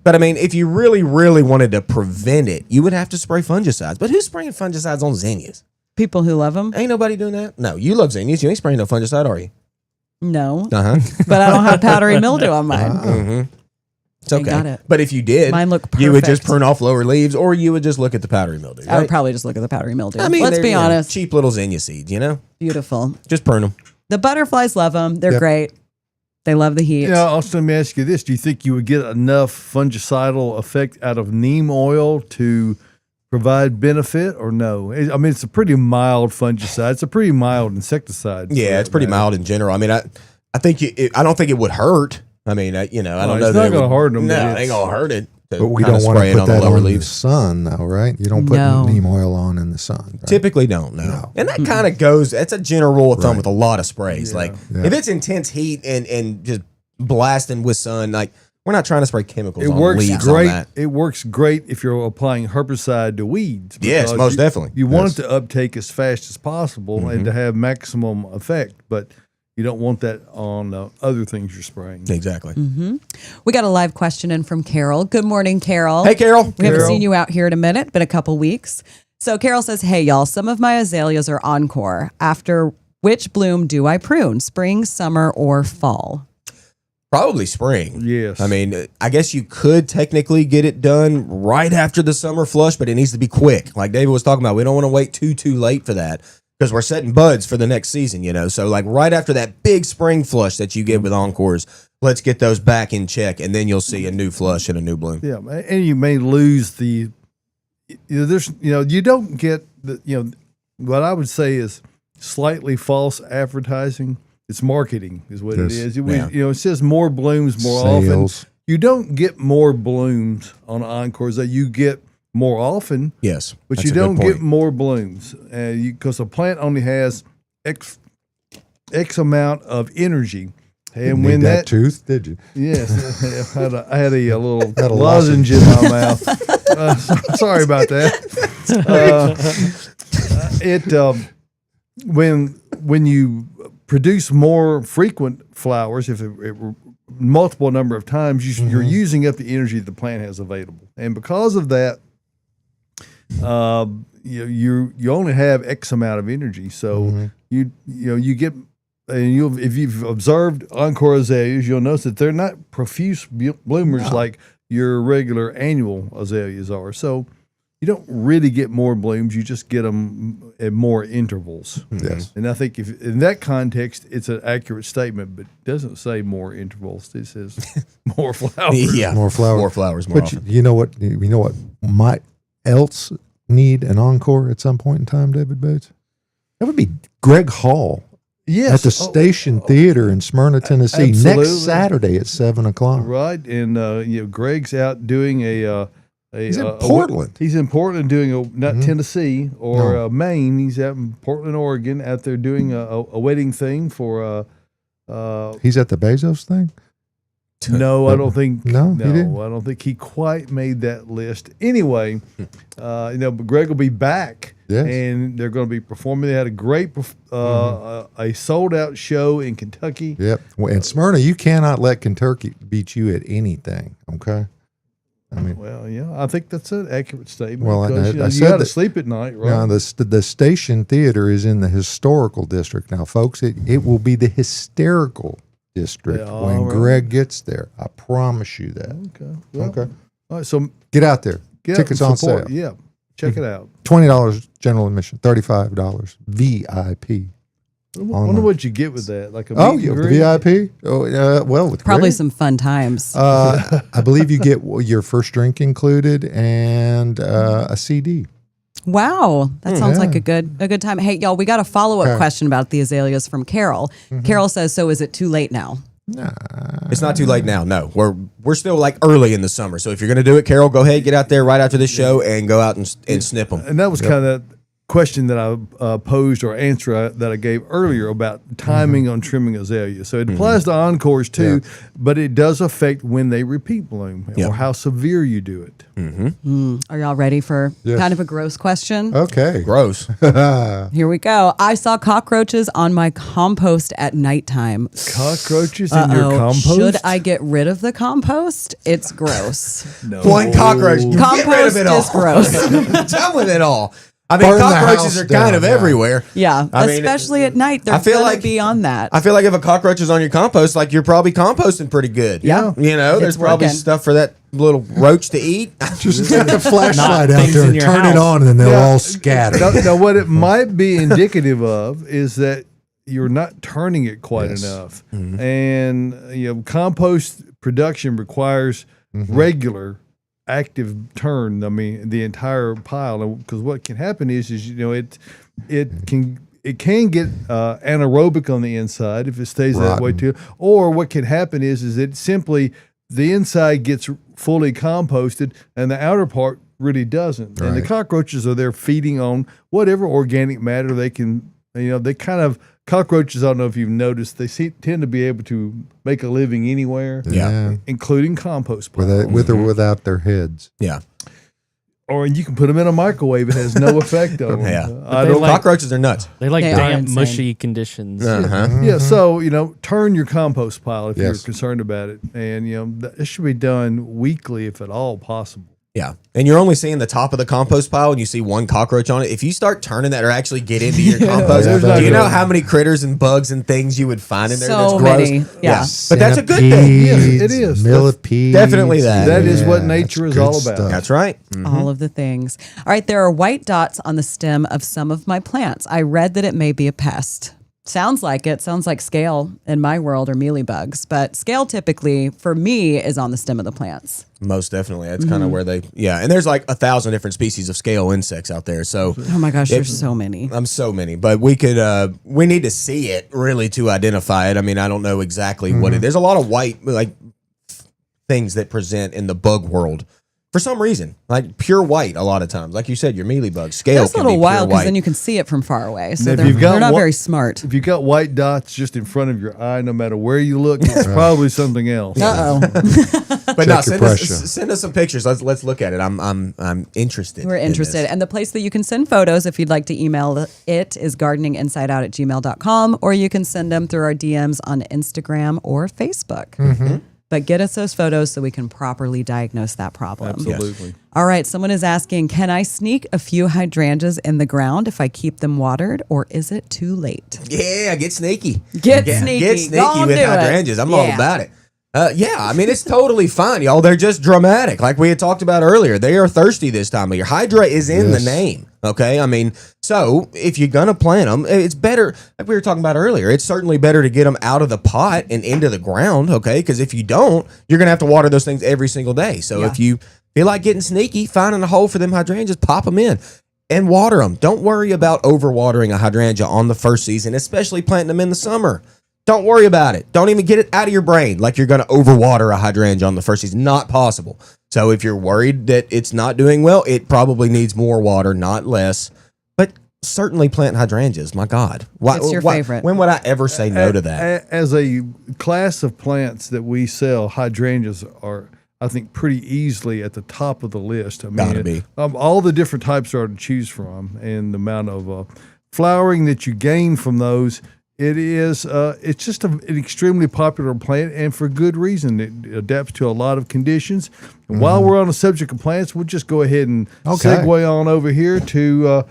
But I mean, if you really, really wanted to prevent it, you would have to spray fungicides. But who's spraying fungicides on zinnias? People who love them? Ain't nobody doing that. No, you love zinnias. You ain't spraying no fungicide, are you? No. Uh-huh. But I don't have powdery mildew on mine. Mm-hmm. It's I okay. got it. But if you did, Mine look you would just perfect. prune off lower leaves, or you would just look at the powdery mildew. I would Right? probably just look at the powdery mildew. I mean, let's they're, be you know, honest. cheap little zinnia seeds, you know? Beautiful. Just prune them. The butterflies love them. They're Yep. great. They love the heat. Yeah, also let me ask you this: do you think you would get enough fungicidal effect out of neem oil to provide benefit, or no? I mean, it's a pretty mild fungicide. It's a pretty mild insecticide. for Yeah, that it's pretty matter. mild in general. I mean, I think I don't think it would hurt. I mean, I don't know. it's that not it gonna would- hurt 'em, No, but it ain't gonna hurt it. But we don't want to put that on the sun, though, right? You don't put No. neem oil on in the sun. Right? Typically don't, no. And that kind of goes, that's a general rule of thumb Right. with a lot of sprays. Yeah. Like, Yeah. if it's intense heat and just blasting with sun, like, we're not trying to spray chemicals It on works leaves on great. that. It works great if you're applying herbicide to weeds. Yes, because most definitely. You want Yes. it to uptake as fast as possible and to have maximum effect, but you don't want that on other things you're spraying. Exactly. We got a live question in from Carol. Good morning, Carol. Hey, Carol. We haven't Carol. seen you out here in a minute, been a couple weeks. So Carol says, hey, y'all, some of my azaleas are encore. After which bloom do I prune? Spring, summer, or fall? Probably spring. Yes. I mean, I guess you could technically get it done right after the summer flush, but it needs to be quick. Like David was talking about, we don't want to wait too late for that because we're setting buds for the next season, you know? So like right after that big spring flush that you get with encores, let's get those back in check, and then you'll see a new flush and a new bloom. Yeah, and you may lose the. You don't get the. What I would say is slightly false advertising. It's marketing, is what Yes. it is. Yeah. It says more blooms more Sales. often. You don't get more blooms on encores that you get more often, Yes. but that's you a good don't point. get more blooms because a plant only has X amount of energy. And Need when that tooth, did you? yes, I had a little Had a lozenge in my mouth. Sorry about that. When you produce more frequent flowers, if it multiple number of times, you're using up the energy the plant has available, and because of that, you only have X amount of energy. So you get. And if you've observed encore azaleas, you'll notice that they're not profuse bloomers like your regular annual azaleas are. So you don't really get more blooms; you just get them at more intervals. Yes. And I think if in that context, it's an accurate statement, but it doesn't say more intervals. It says more flowers. Yeah. More flowers. More flowers more But often. you know what? You know what might else need an encore at some point in time, David Bates? That would be Greg Hall Yes. at the Station Theater in Smyrna, Tennessee, absolutely. next Saturday at 7:00. Right. And, Greg's out doing He's in Portland. He's in Portland doing not Tennessee or No. Maine. He's out in Portland, Oregon, out there doing a wedding thing for. He's at the Bezos thing. No, I don't think. No, he didn't? I don't think he quite made that list. Anyway, but Greg will be back, Yes. and they're going to be performing. They had a great, a sold out show in Kentucky. Yep. Well, in Smyrna, you cannot let Kentucky beat you at anything. Okay. I mean, Well, yeah, I think that's an accurate statement. Well, because, I you said got to that- sleep at night, right? now the Station Theater is in the historical district. Now, folks, it will be the hysterical district Yeah, when all right. Greg gets there. I promise you that. Okay. Well, Okay. All right. So Get out there. get Tickets out on and support. sale. Yeah. Check it out. $20 general admission, $35 VIP. I wonder what you get with that. Like a Oh, meet yeah, and the greet? VIP. Oh, well, with Probably credit. some fun times. I believe you get your first drink included and a CD. Wow, that sounds Yeah. like a good time. Hey, y'all, we got a follow-up Okay. question about the azaleas from Carol. Carol says, "So is it too late now?" It's not too late now. No, we're still like early in the summer. So if you're gonna do it, Carol, go ahead, get out there right after this show and go out and snip them. And that was kind of that question that I posed or answer that I gave earlier about timing on trimming azaleas. So it applies to encores too, but it does affect when they repeat bloom or how severe you do it. Are y'all ready for Yes. kind of a gross question? Okay. Gross. Here we go. I saw cockroaches on my compost at nighttime. Cockroaches in your compost? Should I get rid of the compost? It's gross. No. One cockroach. You get rid of Compost it all. is gross. Done with it all. I mean, Burn the cockroaches house are kind down, of yeah. everywhere. Yeah, I mean, especially at night. They're I feel gonna like- be on that. I feel like if a cockroach is on your compost, like you're probably composting pretty good. Yeah. You know, there's It's probably working. stuff for that little roach to eat. Just get the flashlight Not out things there in and your turn it house. on, and then they'll Yeah. all scatter. Now, what it might be indicative of is that you're not turning it quite Yes. enough. And, compost production requires regular active turn. I mean, the entire pile. Because what can happen is it can get anaerobic on the inside if it stays that way too. Or what can happen is it simply the inside gets fully composted and the outer part really doesn't. And the Right. cockroaches are there feeding on whatever organic matter they can. They kind of cockroaches. I don't know if you've noticed, they tend to be able to make a living anywhere, Yeah. including compost piles. With or without their heads. Yeah. Or you can put them in a microwave; it has no effect on them. Yeah. I they don't. like- Cockroaches are nuts. They like They are damp, insane. mushy conditions. Uh-huh. Yeah, so turn your compost pile if you're Yes. concerned about it, and it should be done weekly if at all possible. Yeah. And you're only seeing the top of the compost pile and you see one cockroach on it. If you start turning that or actually get into your compost, there's not do you know good. how many critters and bugs and things you would find in there So that's gross? many. Yeah. But that's a good thing. Yeah, it is. Millipedes. Definitely that. That is what Yeah, nature that's is good all about. stuff. That's right. All of the things. All right, there are white dots on the stem of some of my plants. I read that it may be a pest. Sounds like it. Sounds like scale in my world or mealybugs. But scale typically, for me, is on the stem of the plants. Most definitely. That's kind of where and there's like 1,000 different species of scale insects out there. So Oh my gosh, there's so many. so many, but we need to see it really to identify it. I mean, I don't know exactly what there's a lot of white, like things that present in the bug world for some reason, like pure white a lot of times. Like you said, your mealybugs, scale That's a can little be wild pure because white. then you can see it from far away. So if they're, you've got they're not one- very smart. If you got white dots just in front of your eye, no matter where you look, it's probably something else. Uh-oh. But Check no, your send pressure. send us some pictures. Let's look at it. I'm interested. We're in interested. this. And the place that you can send photos, if you'd like to email it, is gardeninginsideout@gmail.com, or you can send them through our DMs on Instagram or Facebook. But get us those photos so we can properly diagnose that problem. Absolutely. All right, someone is asking, can I sneak a few hydrangeas in the ground if I keep them watered, or is it too late? Yeah, get sneaky. Get Yeah, sneaky. Get Go sneaky on, with do it. hydrangeas. I'm all Yeah. about it. Yeah, I mean, it's totally fine, y'all. They're just dramatic. Like we had talked about earlier. They are thirsty this time of year. Hydra is in the Yes. name. Okay. I mean, so if you're going to plant them, it's better, like we were talking about earlier, it's certainly better to get them out of the pot and into the ground. Okay. Because if you don't, you're going to have to water those things every single day. So Yeah. if you feel like getting sneaky, finding a hole for them hydrangeas, pop them in. And water them. Don't worry about overwatering a hydrangea on the first season, especially planting them in the summer. Don't worry about it. Don't even get it out of your brain like you're going to overwater a hydrangea on the first season. Not possible. So if you're worried that it's not doing well, it probably needs more water, not less. But certainly plant hydrangeas. My God. What's your favorite? When would I ever say no to that? As a class of plants that we sell, hydrangeas are, I think, pretty easily at the top of the list. I mean, Gotta be. all the different types are to choose from, and the amount of flowering that you gain from those. It's just an extremely popular plant, and for good reason. It adapts to a lot of conditions. And while we're on the subject of plants, we'll just go ahead and segue on over here to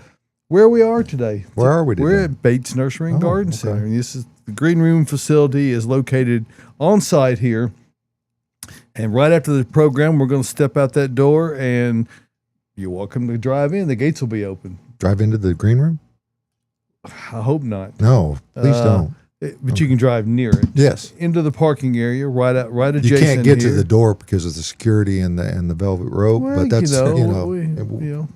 where we are today. Where are we We're today? at Bates Nursery and Garden okay. Center. And this is the green room facility is located on site here. And right after the program, we're going to step out that door, and you're welcome to drive in. The gates will be open. Drive into the green room? I hope not. No, please don't. But you can drive near it. Yes. Into the parking area, right adjacent. You can't get to here. the door because of the security and the velvet rope. Well, but that's you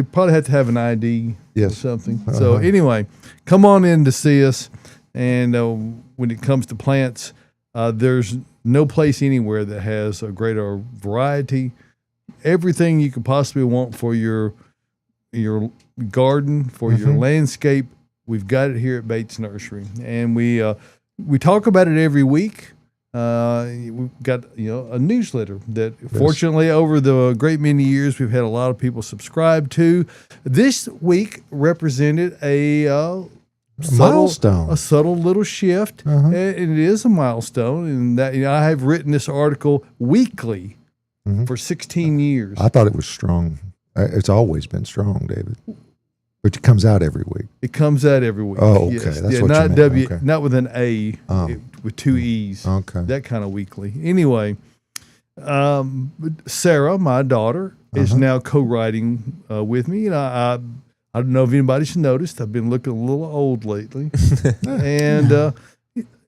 probably have to have an ID or Yes. something. So anyway, come on in to see us. And when it comes to plants, there's no place anywhere that has a greater variety. Everything you could possibly want for your garden, for your landscape, we've got it here at Bates Nursery, and we talk about it every week. We've got a newsletter that fortunately over the great many years we've had a lot of people subscribe to. This week represented a milestone, a subtle little shift, and it is a milestone. And that I have written this article weekly for 16 years. I thought it was strong. It's always been strong, David. But it comes out every week. It comes out every week. Oh, okay. That's what not you meant. W, Okay. not with an A, with two E's. Okay. That kind of weekly. Anyway, Sarah, my daughter, is now co-writing with me. I don't know if anybody's noticed. I've been looking a little old lately, and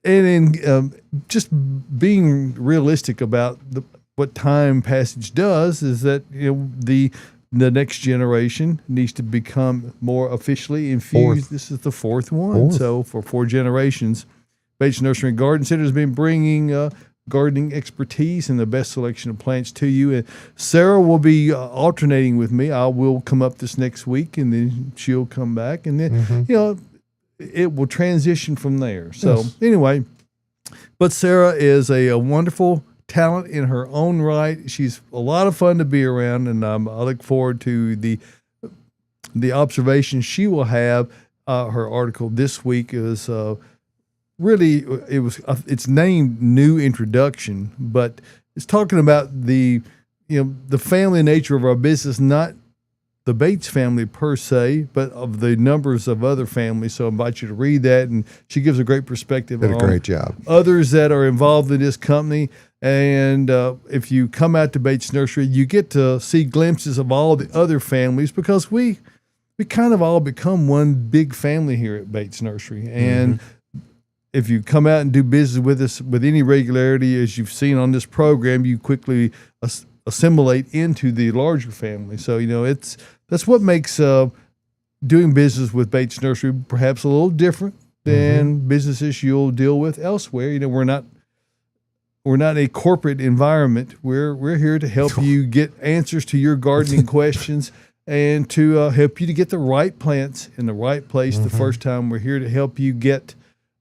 in just being realistic about what time passage does is that the next generation needs to become more officially infused. This is the fourth one. So for 4 generations, Bates Nursery and Garden Center has been bringing gardening expertise and the best selection of plants to you. And Sarah will be alternating with me. I will come up this next week, and then she'll come back, and then it will transition from there. So anyway, but Sarah is a wonderful talent in her own right. She's a lot of fun to be around, and I look forward to the observations she will have. Her article this week is it's named New Introduction, but it's talking about the family nature of our business, not the Bates family per se, but of the numbers of other families. So I invite you to read that, and she gives a great perspective Did a on great job. others that are involved in this company. And if you come out to Bates Nursery, you get to see glimpses of all the other families, because we kind of all become one big family here at Bates Nursery. And if you come out and do business with us with any regularity, as you've seen on this program, you quickly assimilate into the larger family. So, that's what makes doing business with Bates Nursery perhaps a little different than businesses you'll deal with elsewhere. We're not a corporate environment. We're here to help you get answers to your gardening questions and to help you to get the right plants in the right place the first time. We're here to help you get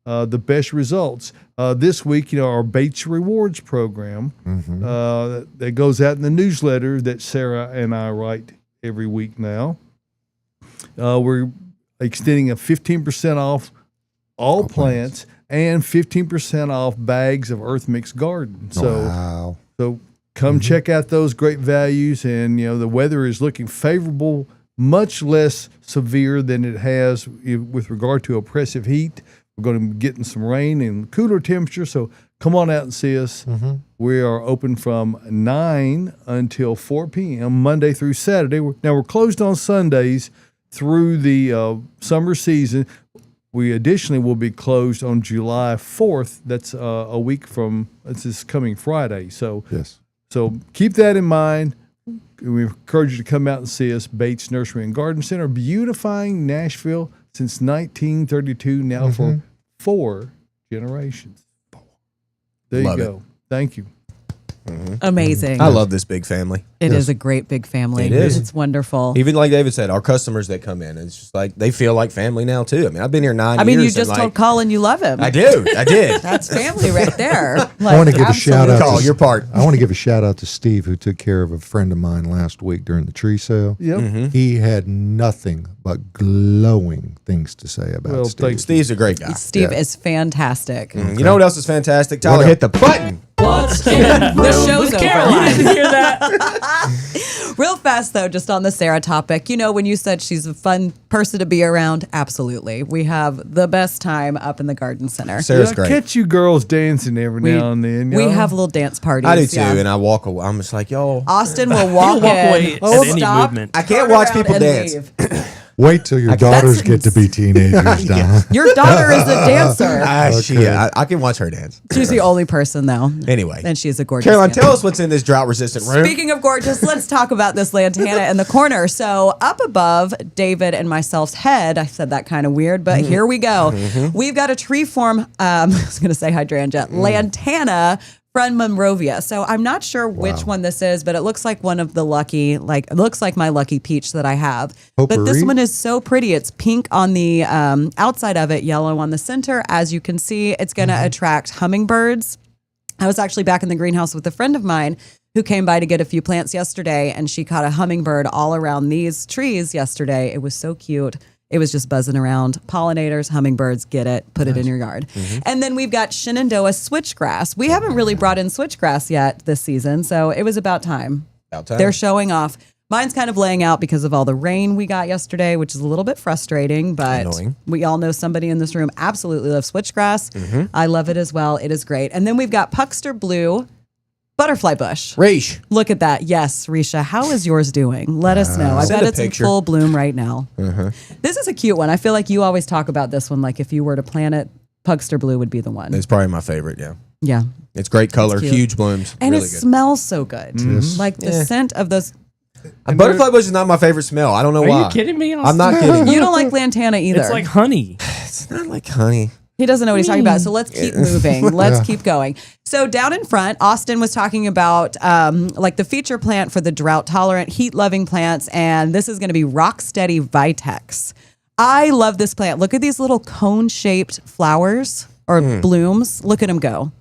the best results. This week, our Bates Rewards program that goes out in the newsletter that Sarah and I write every week now. We're extending a 15% off all plants and 15% off bags of Earth Mix Garden. So come check out those great values. And, the weather is looking favorable, much less severe than it has with regard to oppressive heat. We're going to be getting some rain and cooler temperatures. So come on out and see us. We are open from 9 until 4 p.m., Monday through Saturday. Now, we're closed on Sundays through the summer season. We additionally will be closed on July 4th. That's a week from this coming Friday. So keep that in mind. We encourage you to come out and see us, Bates Nursery and Garden Center, beautifying Nashville since 1932, now for 4 generations. There you go. Thank you. Amazing. I love this big family. It is a great big family. It is. It's wonderful. Even like David said, our customers that come in, it's just like they feel like family now too. I mean, I've been here 9 years. I mean, you just told Colin you love him. I do. I did. That's family right there. I want to give a shout out. Call your part. I want to give a shout out to Steve, who took care of a friend of mine last week during the tree sale. Yep. He had nothing but glowing things to say about Steve. thanks. Steve's a great guy. Steve is fantastic. You know what else is fantastic? Tyler, hit the button. What's in the show's over. Caroline, did you hear that? Real fast, though, just on the Sarah topic, when you said she's a fun person to be around, absolutely. We have the best time up in the garden center. Sarah's I great. catch you girls dancing every now and then. We have little dance parties. I do too, and I walk away. I'm just like, yo. Austin will walk He'll walk away in, at any stop, movement. I can't turn watch around, people and dance. leave. Wait till your daughters get to be teenagers, Donna. Your daughter is a dancer. I can watch her dance. She's the only person, though. Anyway. And she's a gorgeous Caroline, dancer. tell us what's in this drought-resistant room. Speaking of gorgeous, let's talk about this lantana in the corner. So up above David and myself's head, I said that kind of weird, but here we go. We've got a tree form, I was going to say hydrangea, lantana from Monrovia. So I'm not sure which one this is, but it looks like one of the lucky, it looks like my lucky peach that I have. But this one is so pretty. It's pink on the outside of it, yellow on the center. As you can see, it's going to attract hummingbirds. I was actually back in the greenhouse with a friend of mine who came by to get a few plants yesterday, and she caught a hummingbird all around these trees yesterday. It was so cute. It was just buzzing around. Pollinators, hummingbirds, get it, put it in your yard. And then we've got Shenandoah switchgrass. We haven't really brought in switchgrass yet this season, so it was about time. They're showing off. Mine's kind of laying out because of all the rain we got yesterday, which is a little bit frustrating, but we all know somebody in this room absolutely loves switchgrass. I love it as well. It is great. And then we've got Puckster Blue butterfly bush. Reish. Look at that. Yes, Risha. How is yours doing? Let us know. I bet it's in full bloom right now. This is a cute one. I feel like you always talk about this one. Like if you were to plant it, Puckster Blue would be the one. It's probably my favorite, yeah. Yeah. It's great color, It's cute. huge blooms. And really it good. smells so good. Like the scent of those. A butterfly bush is not my favorite smell. I don't know why. Are you kidding me? I'm not kidding. You don't like lantana either. It's like honey. It's not like honey. He doesn't know what he's talking about. So let's keep moving. Let's keep going. So down in front, Austin was talking about like the feature plant for the drought tolerant, heat loving plants. And this is going to be Rocksteady Vitex. I love this plant. Look at these little cone shaped flowers or blooms. Look at them go.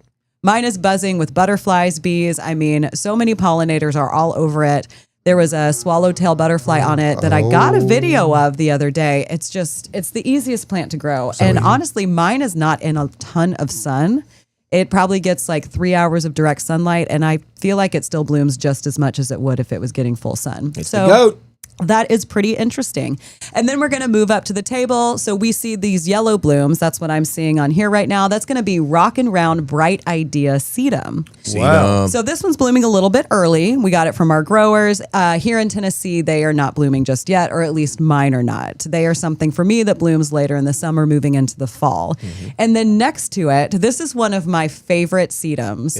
Mine is buzzing with butterflies, bees. I mean, so many pollinators are all over it. There was a swallowtail butterfly on it that I got a video of the other day. It's the easiest plant to grow. And honestly, mine is not in a ton of sun. It probably gets like 3 hours of direct sunlight, and I feel like it still blooms just as much as it would if it was getting full sun. It's the goat. That is pretty interesting. And then we're going to move up to the table. So we see these yellow blooms. That's what I'm seeing on here right now. That's going to be Rockin' Round Bright Idea Sedum. Wow. So this one's blooming a little bit early. We got it from our growers. Here in Tennessee, they are not blooming just yet, or at least mine are not. They are something for me that blooms later in the summer, moving into the fall. And then next to it, this is one of my favorite sedums.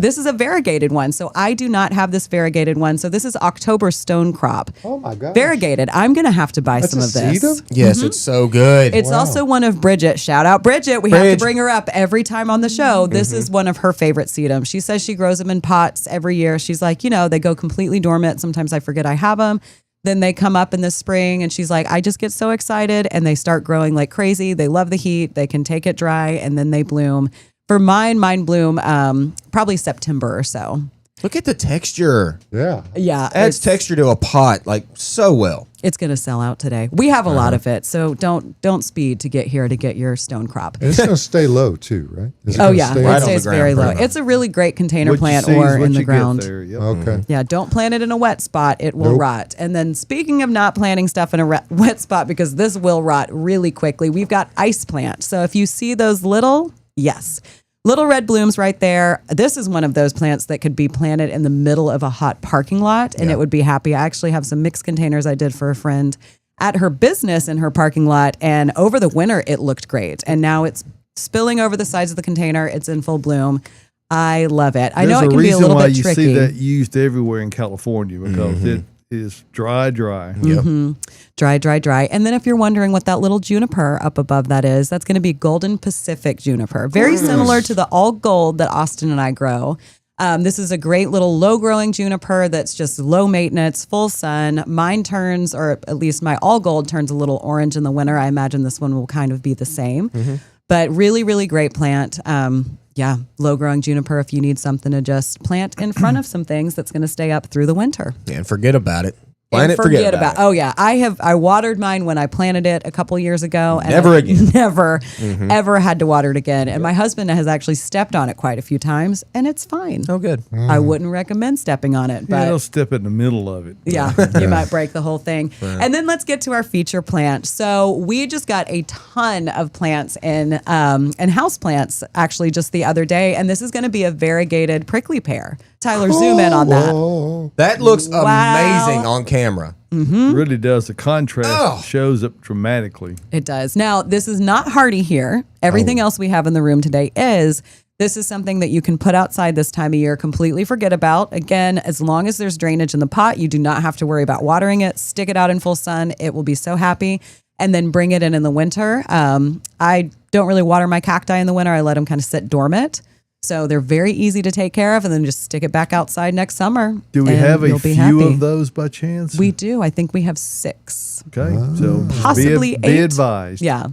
This is a variegated one. So I do not have this variegated one. So this is October Stone Crop. Oh my God. Variegated. I'm going to have to buy some of this. Sedum? Yes, it's so good. It's also one of Bridget. Shout out Bridget. We have to bring her up every time on the show. This is one of her favorite sedums. She says she grows them in pots every year. She's like, they go completely dormant. Sometimes I forget I have them. Then they come up in the spring and she's like, I just get so excited and they start growing like crazy. They love the heat. They can take it dry and then they bloom. For mine bloom probably September or so. Look at the texture. Yeah. Yeah. Adds texture to a pot like so well. It's going to sell out today. We have a lot of it, so don't speed to get here to get your stone crop. And it's going to stay low too, right? Is it Oh gonna yeah, stay it right on stays the very ground, low. pretty It's a really great container What you plant see is or what in the you get ground. there, yep. Okay. Yeah, don't plant it in a wet spot. It will Nope. rot. And then speaking of not planting stuff in a wet spot, because this will rot really quickly, we've got ice plant. So if you see those little red blooms right there, this is one of those plants that could be planted in the middle of a hot parking lot and it would be happy. I actually have some mixed containers I did for a friend at her business in her parking lot. And over the winter, it looked great. And now it's spilling over the sides of the container. It's in full bloom. I love it. I know it can be a little bit you tricky. see that used everywhere in California because it is dry. Yep. Dry. And then if you're wondering what that little juniper up above that is, that's going to be Golden Pacific juniper. Very similar to the all gold that Austin and I grow. This is a great little low growing juniper that's just low maintenance, full sun. Mine turns, or at least my all gold turns a little orange in the winter. I imagine this one will kind of be the same, but really, really great plant. Low growing juniper if you need something to just plant in front of some things that's going to stay up through the winter. And forget about it. And Plant it, forget about it. Oh yeah, I watered mine when I planted it a couple years ago. And Never again. Never, ever had to water it again. And my husband has actually stepped on it quite a few times, and it's fine. Oh, good. I wouldn't recommend stepping on it, Don't but step in the middle of it. yeah, you might break the whole thing. And then let's get to our feature plant. So we just got a ton of plants and house plants actually just the other day, and this is going to be a variegated prickly pear. Tyler, zoom in on that. Oh, That looks Wow. amazing on camera. Really does. The contrast shows up dramatically. It does. Now, this is not hardy here. Everything else we have in the room today is. This is something that you can put outside this time of year, completely forget about. Again, as long as there's drainage in the pot, you do not have to worry about watering it. Stick it out in full sun. It will be so happy. And then bring it in the winter. I don't really water my cacti in the winter. I let them kind of sit dormant. So they're very easy to take care of, and then just stick it back outside next summer. Do we have a few of those by chance? We do. I think we have 6. Okay. So possibly 8. Be advised. Yeah.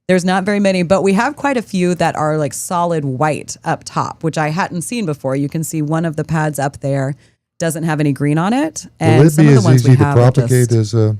There's not very many, but we have quite a few that are like solid white up top, which I hadn't seen before. You can see one of the pads up there doesn't have any green on it. And Will it some be of the as ones easy we to have are propagate just as a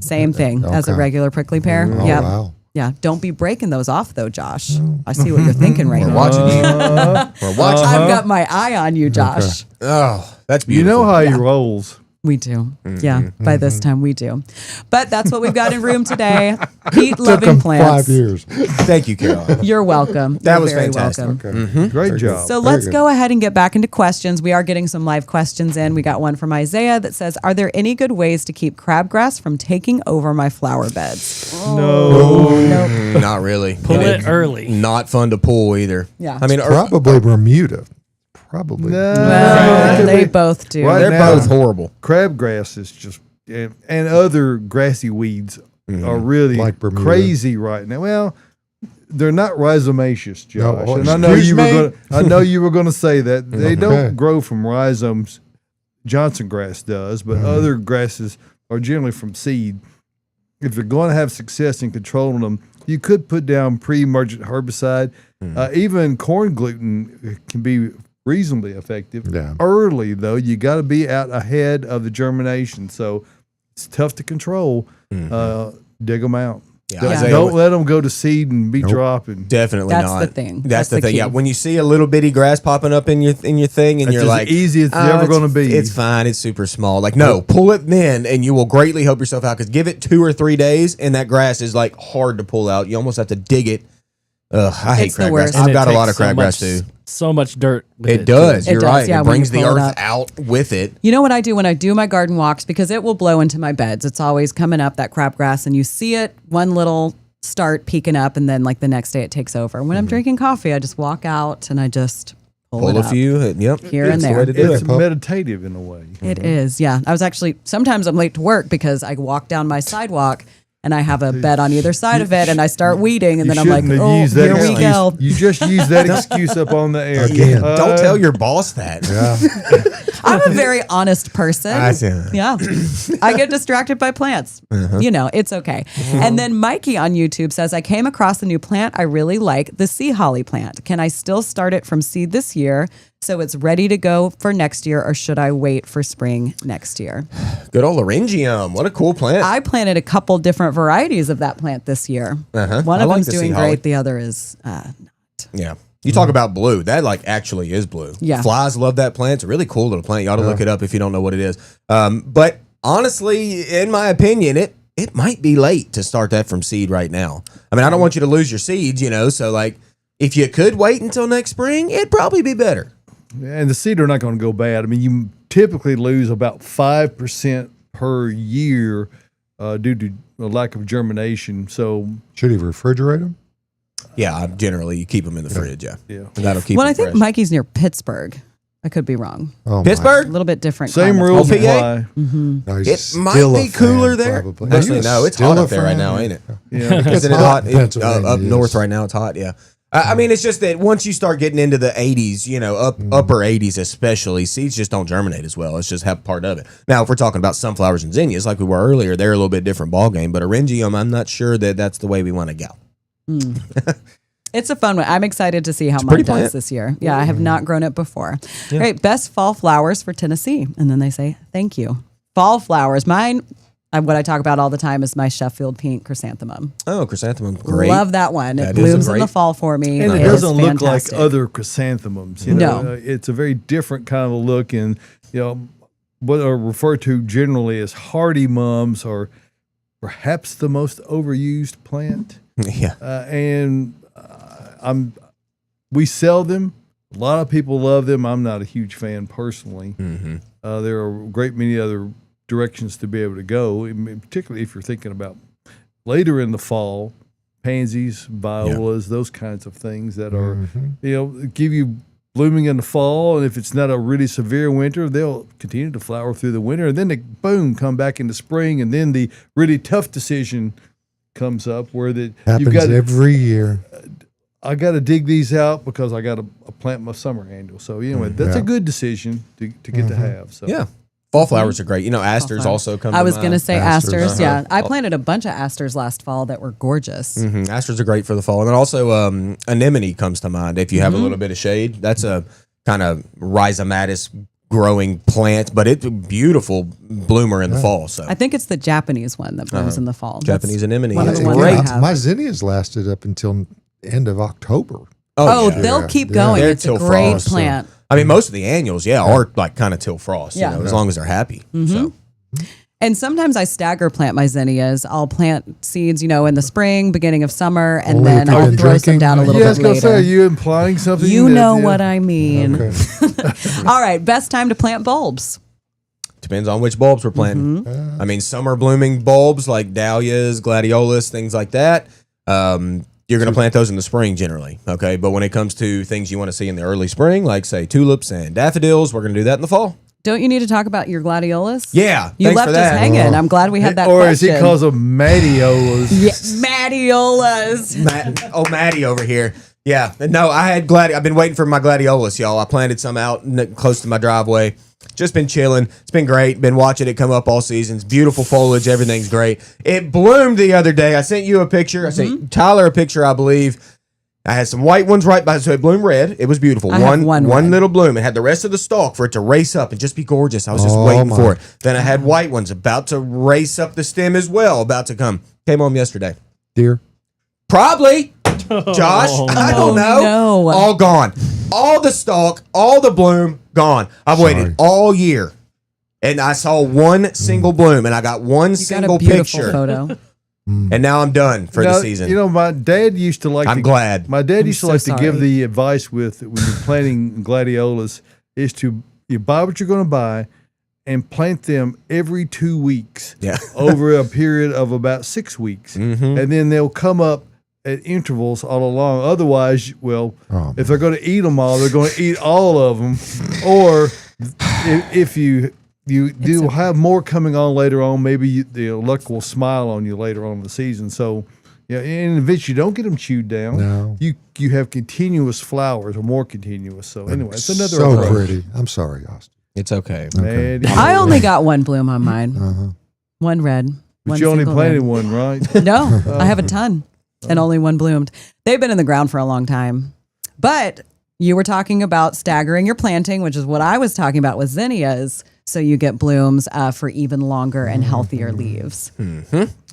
same thing as a okay. regular prickly pear. Oh, Yeah. wow. Yeah. Don't be breaking those off though, Josh. I see what you're thinking right We're now. watching you. We're watching. I've got my eye on you, Josh. Oh, that's You beautiful. know how he rolls. We do. Yeah. By this time we do. But that's what we've got in room today. Heat Took loving them plants. 5 years. Thank you, Caroline. You're welcome. That You're was very fantastic. welcome. Okay. Great Very job. good. So Very let's good. go ahead and get back into questions. We are getting some live questions in. We got one from Isaiah that says, "Are there any good ways to keep crabgrass from taking over my flower beds?" No. Not really. Pull And it it's early. Not fun to pull either. Yeah. I mean, Probably Bermuda. Probably. Well, they both do. Right they're now- both horrible. Crabgrass is just, and other grassy weeds are really Like Bermuda. crazy right now. Well, they're not rhizomaceous, Josh. No, and I know excuse you me? were going. I know you were going to say that they Okay. don't grow from rhizomes. Johnson grass does, but other grasses are generally from seed. If you're going to have success in controlling them, you could put down pre-emergent herbicide. Even corn gluten can be reasonably effective. Yeah. Early, though, you got to be out ahead of the germination. So it's tough to control. Dig them out. Yeah, Yeah. Isaiah, Don't let them go to seed and be dropping. definitely That's not. the thing. That's the thing. key. Yeah, when you see a little bitty grass popping up in your thing, and That's you're as like, easy as it's "Oh, ever going to be." It's fine. It's super small. Like, no, pull it then, and you will greatly help yourself out. Because give it 2 or 3 days, and that grass is like hard to pull out. You almost have to dig it. Ugh, I hate It's the crabgrass. worst. And I've it got a lot takes of crabgrass too. So much dirt. With It does. It You're does, right. yeah, It when you brings the pull it earth up. out with it. You know what I do when I do my garden walks, because it will blow into my beds. It's always coming up, that crabgrass, and you see it one little start peeking up, and then like the next day it takes over. When I'm drinking coffee, I just walk out and I just pull Pull it a up. few. Yep. Here and That's the there. way to do It's it. meditative in a way. It is, yeah. I was actually, sometimes I'm late to work because I walk down my sidewalk and I have a bed on either side of it and I start weeding and You then I'm like, shouldn't have oh, used that here we excuse. go. You just use that excuse up on the air. Again. Don't tell your boss that. Yeah. I'm a very honest person. I see. Yeah. I get distracted by plants. You know, it's okay. And then Mikey on YouTube says, I came across a new plant I really like, the sea holly plant. Can I still start it from seed this year so it's ready to go for next year, or should I wait for spring next year? Good old laryngium. What a cool plant. I planted a couple different varieties of that plant this year. Uh-huh. One I of like them's the sea doing holly. great. The other is Yeah. You talk about blue. That like actually is blue. Yeah. Flies love that plant. It's a really cool little plant. You ought to look it up if you don't know what it is. But honestly, in my opinion, it might be late to start that from seed right now. I mean, I don't want you to lose your seeds, so like if you could wait until next spring, it'd probably be better. And the seed are not going to go bad. I mean, you typically lose about 5% per year due to a lack of germination. So, Should he refrigerate them? Yeah, generally you keep them in the fridge. Yeah. yeah. And that'll keep well, them I think fresh. Mikey's near Pittsburgh. I could be wrong. Oh, A Pittsburgh? little bit different. Same climate. rules PA? apply. No, he's It might still be a fan, cooler there. probably. Actually, no, it's Still hot a up there right fan? now, ain't it? Yeah. Isn't it hot hot? in Pennsylvania, Up yes. north right now, it's hot. Yeah. I mean, it's just that once you start getting into the 80s, upper 80s especially, seeds just don't germinate as well. It's just part of it. Now, if we're talking about sunflowers and zinnias like we were earlier, they're a little bit different ballgame. But Eryngium, I'm not sure that that's the way we want to go. It's a fun one. I'm excited to see how mine pretty does plant. this year. Yeah, I have not grown it before. All right, best fall flowers for Tennessee. And then they say, thank you. Fall flowers. Mine, what I talk about all the time is my Sheffield pink chrysanthemum. Oh, chrysanthemum, great. Love that one. That It is a blooms in great- the fall for me. And it is doesn't look like fantastic. other chrysanthemums. No. It's a very different kind of look. And, what are referred to generally as hardy mums are perhaps the most overused plant. Yeah. We sell them. A lot of people love them. I'm not a huge fan personally. Mm-hmm. There are a great many other directions to be able to go, particularly if you're thinking about later in the fall, pansies, violas, those kinds of things that are, give you blooming in the fall. And if it's not a really severe winter, they'll continue to flower through the winter. And then they, boom, come back in the spring. And then the really tough decision comes up where happens every year. I got to dig these out because I got to plant my summer annual. So anyway, that's a good decision to get to have. So yeah. Fall flowers are great. Asters also come to mind. I was going to say asters. Uh-huh. Yeah. I planted a bunch of asters last fall that were gorgeous. Asters are great for the fall. And then also anemone comes to mind. If you have a little bit of shade, that's a kind of rhizomatous growing plant, but it's a beautiful bloomer in the fall. So I think it's the Japanese one that blooms in the fall. Japanese anemone. one of It's the ones great. I have. My zinnias lasted up until end of October. Oh, yeah. they'll keep going. They're It's a till great frost, so- plant. I mean, most of the annuals, are like kind of till frost, as long as they're happy. So And sometimes I stagger plant my zinnias. I'll plant seeds, in the spring, beginning of summer, and Only then if you've I'll been throw some drinking? down a little I was bit going to say, are later. you implying something? You know that, what I mean. Okay. All right, best time to plant bulbs. depends on which bulbs we're planting. I mean, summer blooming bulbs like dahlias, gladiolas, things like that. You're going to plant those in the spring generally, okay? But when it comes to things you want to see in the early spring, like say tulips and daffodils, we're going to do that in the fall. Don't you need to talk about your gladiolas? Yeah, You thanks left for us that. hanging. I'm glad we had that or question. is it because of Madiolas? Madiolas. Maddie over here. Yeah, no, I've been waiting for my gladiolas, y'all. I planted some out close to my driveway. Just been chilling. It's been great. Been watching it come up all season. It's beautiful foliage. Everything's great. It bloomed the other day. I sent you a picture. I sent Tyler a picture, I believe. I had some white ones right by, so it bloomed red. It was beautiful. I have one red. little bloom. It had the rest of the stalk for it to race up and just be gorgeous. I was just waiting for it. Then I had white ones about to race up the stem as well, about to come. Came home yesterday. Dear. Probably. Josh, I don't know. no. All gone. All the stalk, all the bloom, gone. I've waited all year. And I saw one single bloom, and I got one You single got a beautiful picture. photo. And now I'm done for the season. My dad used to like I'm glad. My dad used to so like to give sorry. the advice when you're planting gladiolas is to you buy what you're going to buy and plant them every 2 weeks Yeah. over a period of about 6 weeks. Mm-hmm. And then they'll come up at intervals all along. Otherwise, if they're going to eat them all, they're going to eat all of them. Or if you do have more coming on later on, maybe the luck will smile on you later on in the season. So, in events you don't get them chewed down, No. you have continuous flowers or more continuous. So anyway, it's another so approach. pretty. I'm sorry, Austin. It's okay. Man, I only got one bloom on mine. One red. but one you only single planted red. one, right? No, I have a ton, and only one bloomed. They've been in the ground for a long time. But you were talking about staggering your planting, which is what I was talking about with zinnias, so you get blooms for even longer and healthier leaves.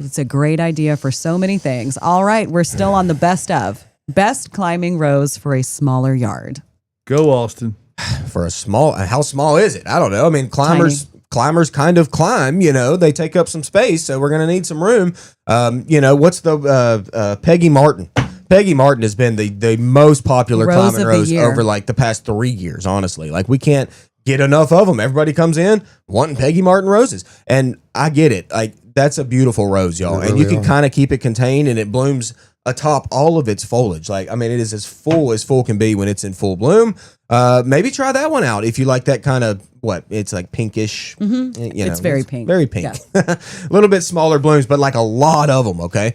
It's a great idea for so many things. All right, we're still on the best climbing rose for a smaller yard. Go, Austin. For how small is it? I don't know. I mean, climbers kind of climb, they take up some space, so we're going to need some room. What's the Peggy Martin? Peggy Martin has been the most popular Rose climbing of the rose year. over like the past 3 years, honestly. Like we can't get enough of them. Everybody comes in wanting Peggy Martin roses. And I get it. Like that's a beautiful rose, y'all. They And you really can are. kind of keep it contained and it blooms atop all of its foliage. Like, I mean, it is as full can be when it's in full bloom. Maybe try that one out if you like that kind of it's like pinkish. It's very pink. Very pink. Yeah. A little bit smaller blooms, but like a lot of them. Okay.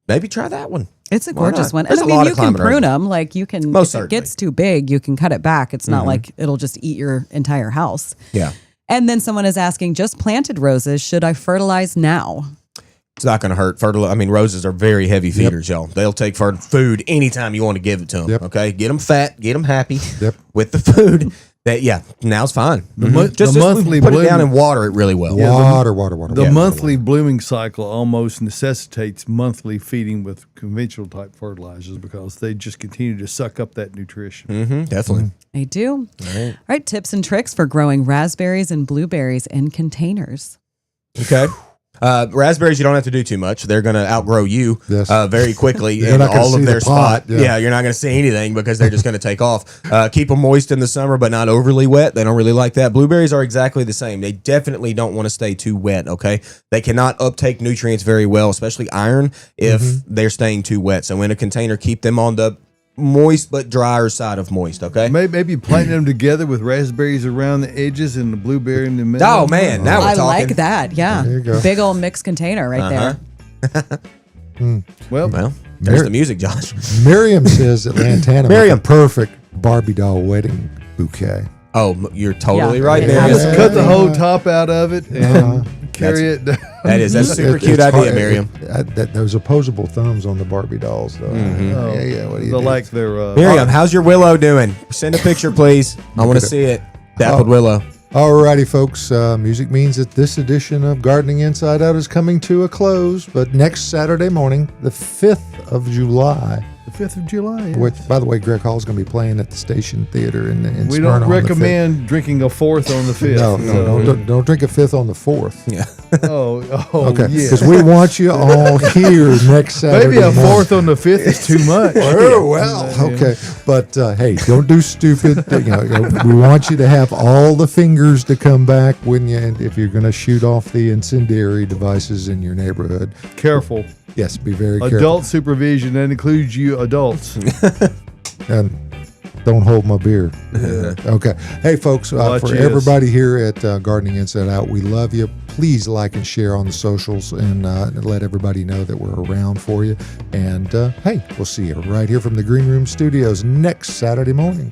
Maybe try that one. It's a Why gorgeous not? one. There's And a lot you of can climbing prune roses. them. Like you can, Most if certainly. it gets too big, you can cut it back. It's not like it'll just eat your entire house. Yeah. And then someone is asking, just planted roses, should I fertilize now? It's not going to hurt. Roses are very heavy feeders, y'all. They'll take food anytime you want to give it to them. Yep. Okay, get them fat, get them happy Yep. with the food. Now's fine. Just monthly put it down bloom- and water it really well. Water. The water. monthly blooming cycle almost necessitates monthly feeding with conventional type fertilizers because they just continue to suck up that nutrition. Definitely. I do. All right, tips and tricks for growing raspberries and blueberries in containers. Okay. Raspberries, you don't have to do too much. They're going to outgrow you Yes. very quickly You're in not gonna all see of the their pot, spot. yeah. Yeah, you're not going to see anything because they're just going to take off. Keep them moist in the summer, but not overly wet. They don't really like that. Blueberries are exactly the same. They definitely don't want to stay too wet, okay? They cannot uptake nutrients very well, especially iron, if they're staying too wet. So in a container, keep them on the moist but drier side of moist, okay? Maybe planting them together with raspberries around the edges and the blueberry in the middle. Oh, man, now we're I talking. like that. Yeah. There you go. Big old mixed container right there. Well, Well, there's the music, Josh. Miriam says that Lantana Miriam. make a perfect Barbie doll wedding bouquet. Oh, you're totally Yeah. right, It Miriam. has just cut the whole top out of it and carry it down. That's a super It- cute it's idea, hard- Miriam. Those opposable thumbs on the Barbie dolls, though. Oh, Yeah. What do you They'll do? like their Miriam, how's your willow doing? Send a picture, please. I want to see it. Dappled willow. Alrighty, folks. Music means that this edition of Gardening Inside Out is coming to a close. But next Saturday morning, the 5th of July, the 5th of July. Yeah. which, by the way, Greg Hall's going to be playing at the Station Theater in We Smyrna don't on the 5th. recommend drinking a 4th on the 5th. No, don't drink a 5th on the 4th. Yeah. Oh, Okay, yeah. because we want you all here next Saturday Maybe a morning. 4th on the 5th is too much. Oh, well, okay. But hey, don't do stupid. We want you to have all the fingers to come back when if you're going to shoot off the incendiary devices in your neighborhood. Careful. Yes, be very careful. Adult supervision, that includes you adults. And don't hold my beer. Okay. Hey, folks, Watch for this. everybody here at Gardening Inside Out, we love you. Please like and share on the socials and let everybody know that we're around for you. And hey, we'll see you right here from the Green Room Studios next Saturday morning.